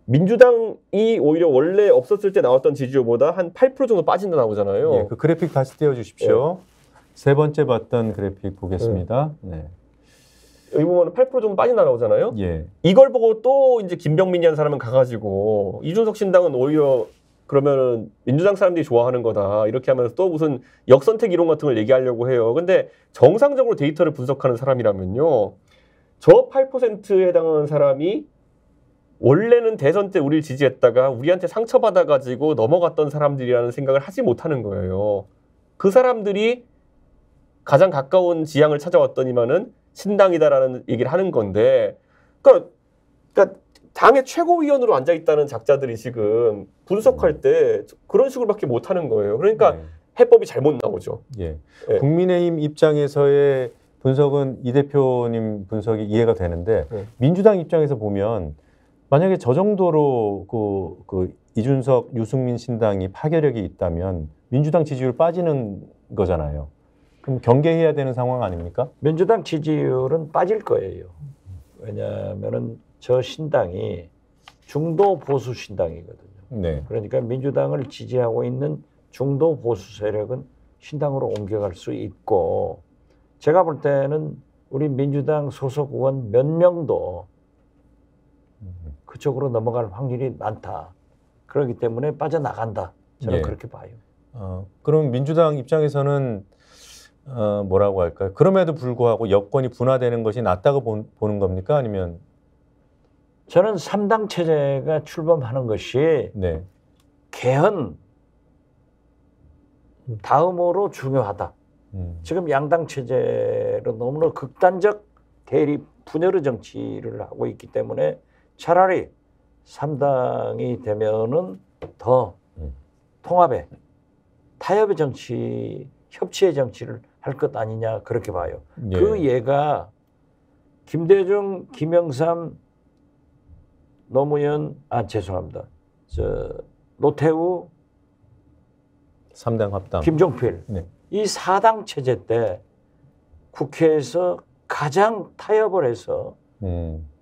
민주당이 오히려 원래 없었을 때 나왔던 지지율보다 한 8% 정도 빠진다 나오잖아요. 예, 그 그래픽 다시 띄워주십시오. 세 번째 봤던 그래픽 보겠습니다. 네. 여기 보면 8% 정도 빠진다 나오잖아요. 예. 이걸 보고 또 이제 김병민이라는 사람은 가가지고 이준석 신당은 오히려 그러면은 민주당 사람들이 좋아하는 거다 이렇게 하면서 또 무슨 역선택 이론 같은 걸 얘기하려고 해요. 근데 정상적으로 데이터를 분석하는 사람이라면요, 저 8%에 해당하는 사람이 원래는 대선 때 우리를 지지했다가 우리한테 상처받아가지고 넘어갔던 사람들이라는 생각을 하지 못하는 거예요. 그 사람들이 가장 가까운 지향을 찾아왔더니만은 신당이다라는 얘기를 하는 건데, 그러니까 당의 최고위원으로 앉아 있다는 작자들이 지금 분석할 때 그런 식으로밖에 못 하는 거예요. 그러니까 네. 해법이 잘못 나오죠. 예. 예. 국민의힘 입장에서의 분석은 이 대표님 분석이 이해가 되는데 민주당 입장에서 보면 만약에 저 정도로 그 이준석, 유승민 신당이 파괴력이 있다면 민주당 지지율 빠지는 거잖아요. 그럼 경계해야 되는 상황 아닙니까? 민주당 지지율은 빠질 거예요. 왜냐하면은 저 신당이 중도 보수 신당이거든요. 네. 그러니까 민주당을 지지하고 있는 중도 보수 세력은 신당으로 옮겨갈 수 있고, 제가 볼 때는 우리 민주당 소속 의원 몇 명도 그쪽으로 넘어갈 확률이 많다. 그렇기 때문에 빠져나간다. 저는 예. 그렇게 봐요. 그럼 민주당 입장에서는 뭐라고 할까요? 그럼에도 불구하고 여권이 분화되는 것이 낫다고 보는 겁니까? 아니면 저는 3당 체제가 출범하는 것이 네. 개헌 다음으로 중요하다. 지금 양당 체제로 너무나 극단적 대립 분열의 정치를 하고 있기 때문에 차라리 3당이 되면은 더 통합의 타협의 정치, 협치의 정치를 할 것 아니냐 그렇게 봐요. 예. 그 예가 김대중, 김영삼, 노무현, 죄송합니다. 노태우, 3당 합당. 김종필. 네. 이 4당 체제 때 국회에서 가장 타협을 해서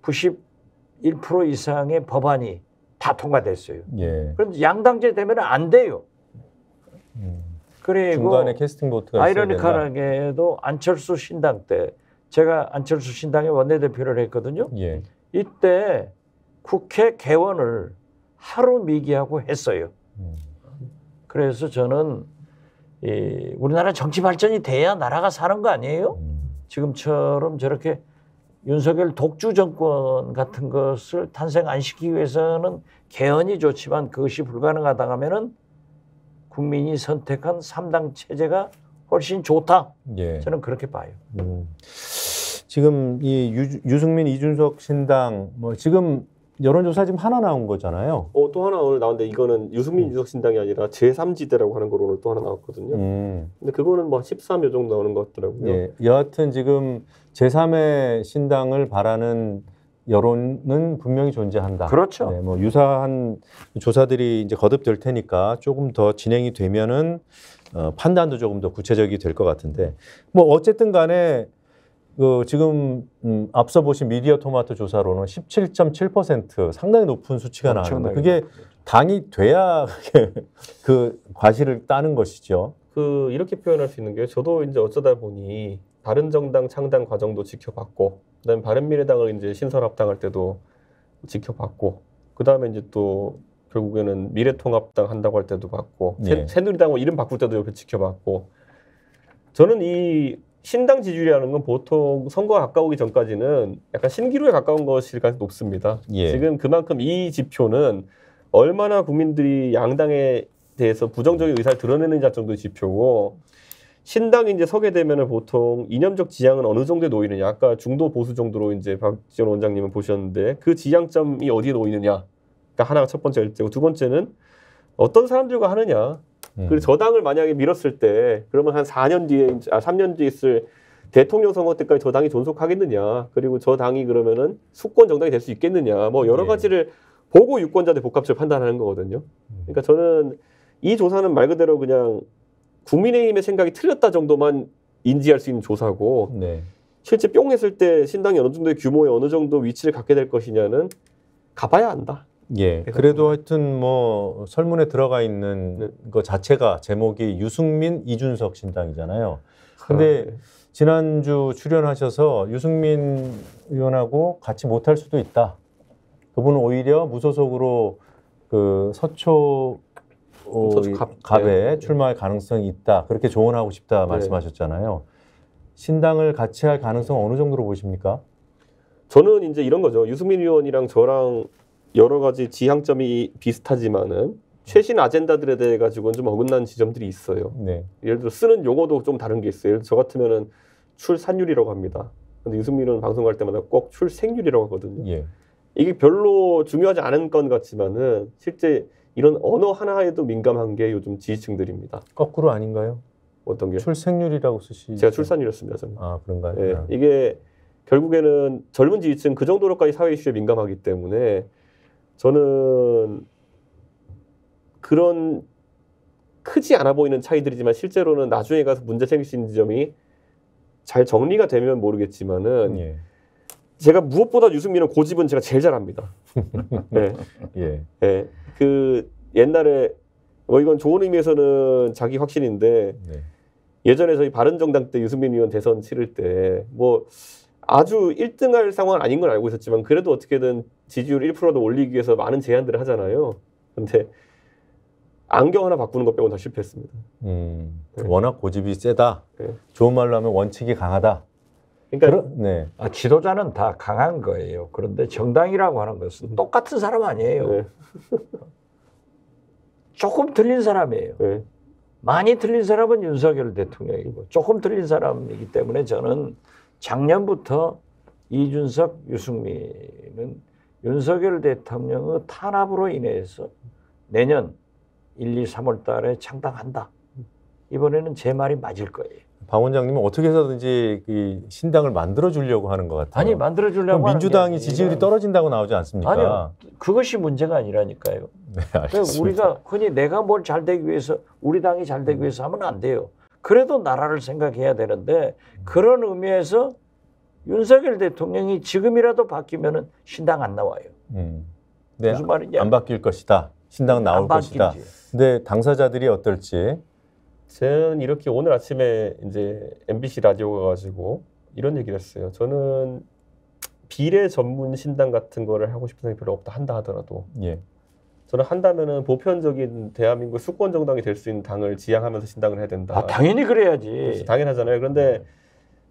91% 이상의 법안이 다 통과됐어요. 예. 그런데 양당제 되면 안 돼요. 그리고 중간에 캐스팅 보트가 있어야 된다. 아이러니컬하게도 안철수 신당 때 제가 안철수 신당의 원내대표를 했거든요. 예. 이때 국회 개원을 하루 미기하고 했어요. 그래서 저는 우리나라 정치 발전이 돼야 나라가 사는 거 아니에요? 지금처럼 저렇게 윤석열 독주 정권 같은 것을 탄생 안 시키기 위해서는 개헌이 좋지만 그것이 불가능하다 하면은 국민이 선택한 3당 체제가 훨씬 좋다. 예. 저는 그렇게 봐요. 지금 이 유승민, 이준석 신당 뭐 지금 여론조사 지금 하나 나온 거잖아요. 또 하나 오늘 나왔는데 이거는 유승민 이준석 신당이 아니라 제3지대라고 하는 거로 오늘 또 하나 나왔거든요. 근데 그거는 뭐 13여 정도 나오는 것 같더라고요. 예. 여하튼 지금 제3의 신당을 바라는 여론은 분명히 존재한다. 그렇죠. 네, 뭐 유사한 조사들이 이제 거듭될 테니까 조금 더 진행이 되면은 판단도 조금 더 구체적이 될 것 같은데 뭐 어쨌든 간에 그 지금 앞서 보신 미디어 토마토 조사로는 17.7% 상당히 높은 수치가 나왔는데 그게 당이 돼야 그 과실을 따는 것이죠. 그 이렇게 표현할 수 있는 게 저도 이제 어쩌다 보니 바른정당 창당 과정도 지켜봤고 그다음에 바른미래당을 이제 신설합당할 때도 지켜봤고 그다음에 이제 또 결국에는 미래통합당 한다고 할 때도 봤고 예. 새누리당 이름 바꿀 때도 옆에 지켜봤고 저는 이 신당 지지율이라는 건 보통 선거가 가까우기 전까지는 약간 신기루에 가까운 것일 가능성이 높습니다. 예. 지금 그만큼 이 지표는 얼마나 국민들이 양당에 대해서 부정적인 의사를 드러내느냐 정도의 지표고 신당이 이제 서게 되면은 보통 이념적 지향은 어느 정도에 놓이느냐 아까 중도 보수 정도로 이제 박지원 원장님은 보셨는데 그 지향점이 어디에 놓이느냐 그러니까 하나가 첫 번째 일제고 두 번째는 어떤 사람들과 하느냐 그리고 저 당을 만약에 밀었을 때 그러면 한 4년 뒤에 3년 뒤에 있을 대통령 선거 때까지 저 당이 존속하겠느냐 그리고 저 당이 그러면은 수권 정당이 될 수 있겠느냐 뭐 여러 가지를 보고 유권자들 복합적으로 판단하는 거거든요. 그러니까 저는 이 조사는 말 그대로 그냥 국민의힘의 생각이 틀렸다 정도만 인지할 수 있는 조사고 네. 실제 뿅 했을 때 신당이 어느 정도의 규모에 어느 정도 위치를 갖게 될 것이냐는 가봐야 안다. 예. 그래도 하여튼 뭐 설문에 들어가 있는 거 자체가 제목이 유승민, 이준석 신당이잖아요. 근데 지난주 출연하셔서 유승민 의원하고 같이 못할 수도 있다. 그분은 오히려 무소속으로 그 서초 갑에 출마할 가능성이 있다. 그렇게 조언하고 싶다 말씀하셨잖아요. 신당을 같이 할 가능성 어느 정도로 보십니까? 저는 이제 이런 거죠. 유승민 의원이랑 저랑 여러 가지 지향점이 비슷하지만은 최신 아젠다들에 대해 가지고는 좀 어긋난 지점들이 있어요. 네. 예를 들어 쓰는 용어도 좀 다른 게 있어요. 예를 들어 저 같으면은 출산율이라고 합니다. 근데 유승민 의원은 방송할 때마다 꼭 출생률이라고 하거든요. 예. 이게 별로 중요하지 않은 건 같지만은 실제 이런 언어 하나에도 민감한 게 요즘 지지층들입니다. 거꾸로 아닌가요? 어떤 게? 출생률이라고 쓰시. 제가 출산율이었습니다. 저는. 아 그런가요? 네, 이게 결국에는 젊은 지지층 그 정도로까지 사회 이슈에 민감하기 때문에 저는 그런 크지 않아 보이는 차이들이지만 실제로는 나중에 가서 문제 생길 수 있는 지점이 잘 정리가 되면 모르겠지만은 예. 제가 무엇보다 유승민은 고집은 제가 제일 잘합니다. 네. 예. 네. 그 옛날에 뭐 이건 좋은 의미에서는 자기 확신인데 네. 예전에 저희 바른정당 때 유승민 의원 대선 치를 때 뭐 아주 1등할 상황은 아닌 건 알고 있었지만 그래도 어떻게든 지지율 1%도 올리기 위해서 많은 제안들을 하잖아요. 근데 안경 하나 바꾸는 것 빼고는 다 실패했습니다. 워낙 고집이 세다. 네. 좋은 말로 하면 원칙이 강하다. 그러니까 네. 지도자는 다 강한 거예요. 그런데 정당이라고 하는 것은 똑같은 사람 아니에요. 네. 조금 틀린 사람이에요. 네. 많이 틀린 사람은 윤석열 대통령이고 조금 틀린 사람이기 때문에 저는 작년부터 이준석, 유승민은 윤석열 대통령의 탄압으로 인해서 내년 1, 2, 3월 달에 창당한다. 이번에는 제 말이 맞을 거예요. 방 원장님은 어떻게 해서든지 이 신당을 만들어 주려고 하는 것 같아요. 아니 만들어 주려고 하는 민주당이 게 지지율이 떨어진다고 나오지 않습니까? 아니요. 그것이 문제가 아니라니까요. 네, 그러니까 알겠습니다. 우리가 흔히 내가 뭘 잘 되기 위해서 우리 당이 잘 되기 위해서 하면 안 돼요. 그래도 나라를 생각해야 되는데 그런 의미에서 윤석열 대통령이 지금이라도 바뀌면은 신당 안 나와요. 네, 무슨 말이냐? 안 바뀔 것이다. 신당은 나올 것이다. 근데 당사자들이 어떨지. 저는 이렇게 오늘 아침에 이제 MBC 라디오가 가지고 이런 얘기를 했어요. 저는 비례 전문 신당 같은 거를 하고 싶은 생각이 별로 없다 한다 하더라도 예. 저는 한다면은 보편적인 대한민국 수권 정당이 될 수 있는 당을 지향하면서 신당을 해야 된다. 아, 당연히 그래야지. 당연하잖아요. 그런데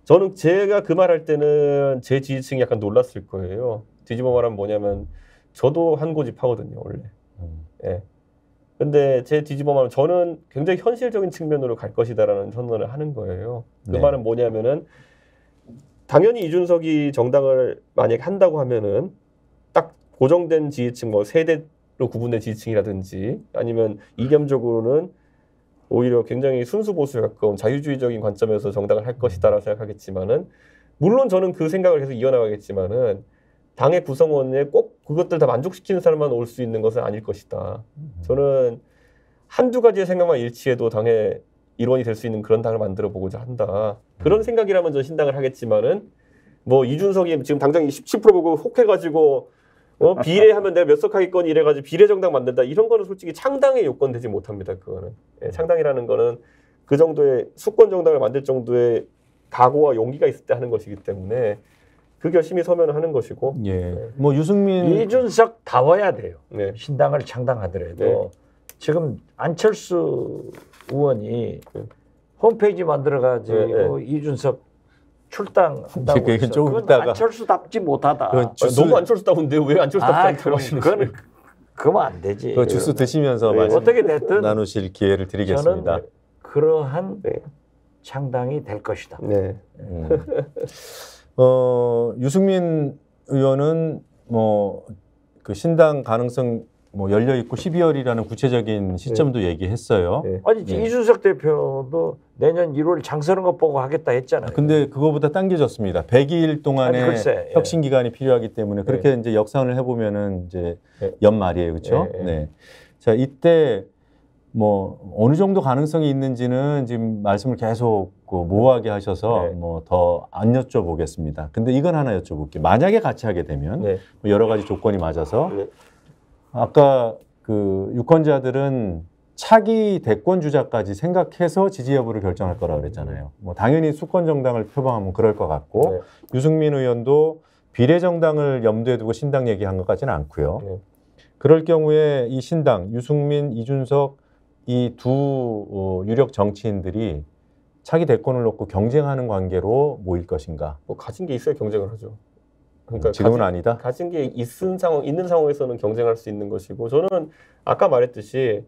저는 제가 그 말 할 때는 제 지지층이 약간 놀랐을 거예요. 뒤집어 말하면 뭐냐면 저도 한 고집 하거든요, 원래. 예. 근데 제 뒤집어 말하면 저는 굉장히 현실적인 측면으로 갈 것이다라는 선언을 하는 거예요. 그 네. 말은 뭐냐면은 당연히 이준석이 정당을 만약에 한다고 하면은 딱 고정된 지지층 뭐 세대로 구분된 지지층이라든지 아니면 이념적으로는 오히려 굉장히 순수 보수에 가까운 자유주의적인 관점에서 정당을 할 것이다라고 생각하겠지만은 물론 저는 그 생각을 계속 이어나가겠지만은 당의 구성원에 꼭 그것들 다 만족시키는 사람만 올 수 있는 것은 아닐 것이다. 저는 한두 가지의 생각만 일치해도 당의 일원이 될 수 있는 그런 당을 만들어 보고자 한다. 그런 생각이라면 저 신당을 하겠지만은 뭐 이준석이 지금 당장 17% 보고 혹해가지고 비례하면 내가 몇 석 하겠거니 이래가지고 비례정당 만든다. 이런 거는 솔직히 창당의 요건 되지 못합니다. 그거는. 예, 창당이라는 거는 그 정도의 수권 정당을 만들 정도의 각오와 용기가 있을 때 하는 것이기 때문에 그 결심이 서면 하는 것이고. 예. 뭐 유승민 이준석 다 와야 돼요. 네. 신당을 창당하더라도 네. 지금 안철수 의원이 홈페이지 만들어가지고 이준석 출당한다고 그건 해서 조금 그건 있다가 안철수답지 못하다. 너무 안철수다운데 왜 안철수답지 그건 그러면 안 되지. 그 주스 드시면서 네. 말씀 어떻게 됐든 나누실 기회를 드리겠습니다. 저는 그러한 창당이 될 것이다. 네. 유승민 의원은 뭐 그 신당 가능성 뭐 열려 있고 12월이라는 구체적인 시점도 얘기했어요. 아니 이준석 대표도 내년 1월 장선거 보고 하겠다 했잖아요. 근데 그거보다 당겨졌습니다. 100일 동안의 아니, 글쎄, 혁신 기간이 필요하기 때문에 그렇게 이제 역산을 해보면은 이제 연말이에요, 그렇죠? 네. 자, 이때 뭐 어느 정도 가능성이 있는지는 지금 말씀을 계속 모호하게 하셔서 뭐 더 안 여쭤보겠습니다. 근데 이건 하나 여쭤볼게요. 만약에 같이 하게 되면 뭐 여러 가지 조건이 맞아서 아까 그 유권자들은 차기 대권 주자까지 생각해서 지지 여부를 결정할 거라고 그랬잖아요. 뭐 당연히 수권 정당을 표방하면 그럴 것 같고 유승민 의원도 비례 정당을 염두에 두고 신당 얘기한 것 같지는 않고요. 그럴 경우에 이 신당 유승민, 이준석 이 두 유력 정치인들이 차기 대권을 놓고 경쟁하는 관계로 모일 것인가? 뭐 가진 게 있어야 경쟁을 하죠. 그러니까 지금은 아니다. 가진 게 있는 상황에서는 경쟁할 수 있는 것이고 저는 아까 말했듯이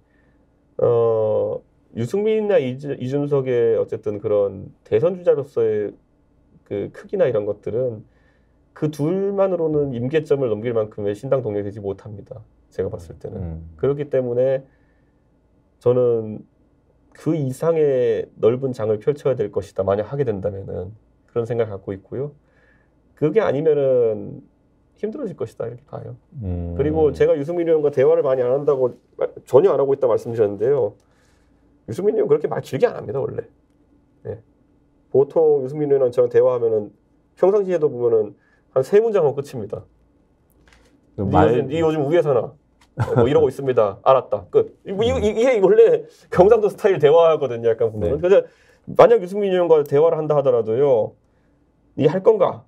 유승민이나 이준석의 어쨌든 그런 대선 주자로서의 그 크기나 이런 것들은 그 둘만으로는 임계점을 넘길 만큼의 신당 동력이 되지 못합니다. 제가 봤을 때는. 그렇기 때문에 저는 그 이상의 넓은 장을 펼쳐야 될 것이다. 만약 하게 된다면은 그런 생각을 갖고 있고요. 그게 아니면은 힘들어질 것이다 이렇게 봐요. 그리고 제가 유승민 의원과 대화를 많이 안 한다고 전혀 안 하고 있다 말씀드렸는데요. 유승민 의원 그렇게 말 길게 안 합니다 원래. 네. 보통 유승민 의원은 저랑 대화하면은 평상시에도 보면은 한 3문장 하고 끝입니다. 네 요즘 우에 사나? 뭐 이러고 있습니다. 알았다. 끝. 이게 원래 경상도 스타일 대화거든요. 약간 보면. 그래서 만약 유승민 의원과 대화를 한다 하더라도요. 니 할 건가?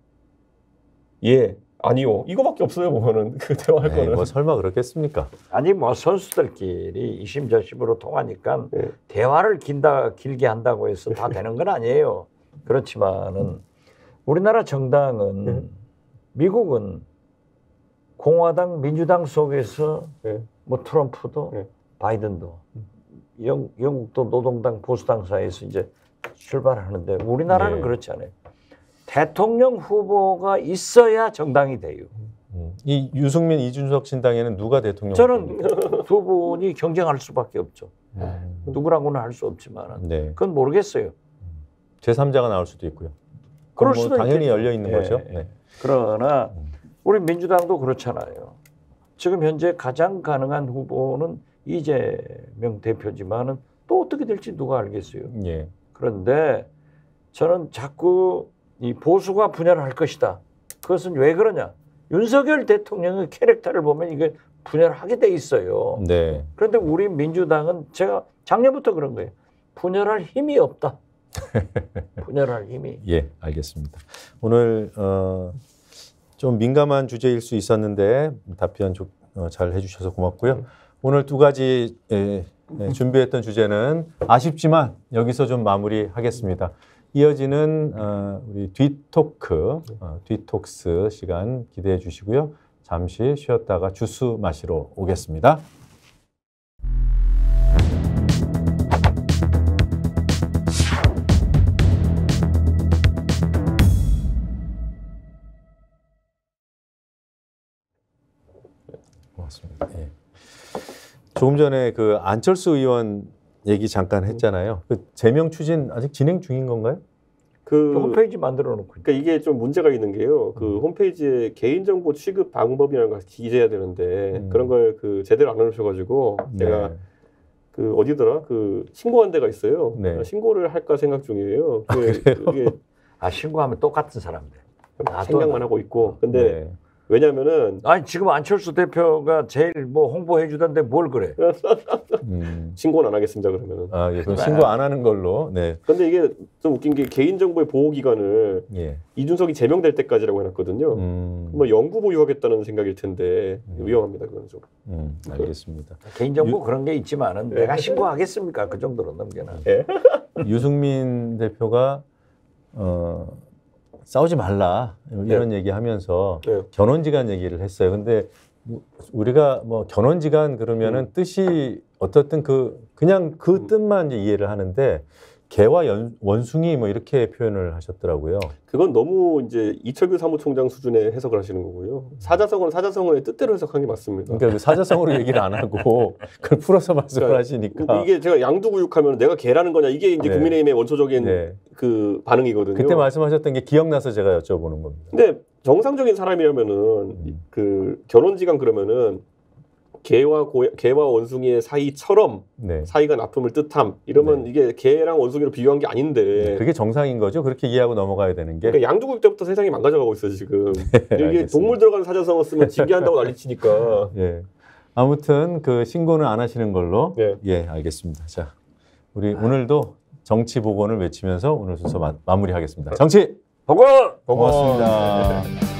예. 아니요. 이거밖에 없어요. 보면은 그 대화할 거는. 뭐 설마 그렇겠습니까? 아니 뭐 선수들끼리 이심저심으로 통하니까 대화를 길게 한다고 해서 다 되는 건 아니에요. 그렇지만은 우리나라 정당은 미국은 공화당, 민주당 속에서 뭐 트럼프도 바이든도 영국도 노동당, 보수당 사이에서 이제 출발하는데 우리나라는 그렇지 않아요. 대통령 후보가 있어야 정당이 돼요. 이 유승민, 이준석 신당에는 누가 대통령? 저는 두 분이 경쟁할 수밖에 없죠. 누구라고는 할 수 없지만 그건 모르겠어요. 제3자가 나올 수도 있고요. 그럴 뭐 수도 당연히 있겠죠. 열려 있는 거죠. 그러나 우리 민주당도 그렇잖아요. 지금 현재 가장 가능한 후보는 이재명 대표지만은 또 어떻게 될지 누가 알겠어요. 그런데 저는 자꾸 이 보수가 분열할 것이다. 그것은 왜 그러냐? 윤석열 대통령의 캐릭터를 보면 이게 분열하게 돼 있어요. 그런데 우리 민주당은 제가 작년부터 그런 거예요. 분열할 힘이 없다. 분열할 힘이. 예, 알겠습니다. 오늘 좀 민감한 주제일 수 있었는데 답변 잘 해주셔서 고맙고요. 오늘 두 가지 준비했던 주제는 아쉽지만 여기서 좀 마무리하겠습니다. 이어지는 우리 뒤톡스 시간 기대해 주시고요. 잠시 쉬었다가 주스 마시러 오겠습니다. 고맙습니다. 조금 전에 그 안철수 의원 얘기 잠깐 했잖아요. 그 제명 추진 아직 진행 중인 건가요? 그 홈페이지 만들어 놓고. 그러니까 이게 좀 문제가 있는 게요. 그 홈페이지에 개인정보 취급 방법이라는 걸 기재해야 되는데 그런 걸 그 제대로 안 해놓으셔가지고 제가 네. 그 어디더라 그 신고한 데가 있어요. 네. 신고를 할까 생각 중이에요. 그게 신고하면 똑같은 사람들. 생각만 하고 있고. 근데 네. 왜냐면은 아니 지금 안철수 대표가 제일 뭐 홍보해 주던데 뭘 그래? 신고는 안 하겠습니다 그러면은. 아, 예, 그럼 신고 안 하는 걸로. 네. 근데 이게 좀 웃긴 게 개인정보의 보호 기간을 예. 이준석이 제명될 때까지라고 해놨거든요. 뭐 영구 보유하겠다는 생각일 텐데 위험합니다 그건 좀. 알겠습니다. 개인정보 그런 게 있지만은 내가 신고하겠습니까? 그 정도로 넘겨놔. 유승민 대표가 싸우지 말라 이런 얘기하면서 견원지간 얘기를 했어요. 근데 우리가 뭐 견원지간 그러면은 뜻이 어떻든 그냥 그 뜻만 이제 이해를 하는데 개와 원숭이 뭐 이렇게 표현을 하셨더라고요. 그건 너무 이제 이철규 사무총장 수준의 해석을 하시는 거고요. 사자성어는 사자성어의 뜻대로 해석한 게 맞습니다. 그러니까 사자성어로 얘기를 안 하고 그걸 풀어서 말씀을 하시니까 이게 제가 양두구육하면 내가 개라는 거냐 이게 이제 국민의힘의 원초적인 그 반응이거든요. 그때 말씀하셨던 게 기억나서 제가 여쭤보는 겁니다. 근데 정상적인 사람이라면은 그 결혼지간 그러면은 개와 원숭이의 사이처럼 사이가 나쁨을 뜻함 이러면 이게 개랑 원숭이로 비교한 게 아닌데 그게 정상인 거죠. 그렇게 이해하고 넘어가야 되는 게. 그러니까 양두국 때부터 세상이 망가져가고 있어요 지금. 이게 동물 들어가는 사자성어 쓰면 징계한다고 난리치니까. 예. 아무튼 그 신고는 안 하시는 걸로. 예, 알겠습니다. 자, 우리 오늘도 정치 복원을 외치면서 오늘 순서 마무리하겠습니다. 정치 복원! 고맙습니다.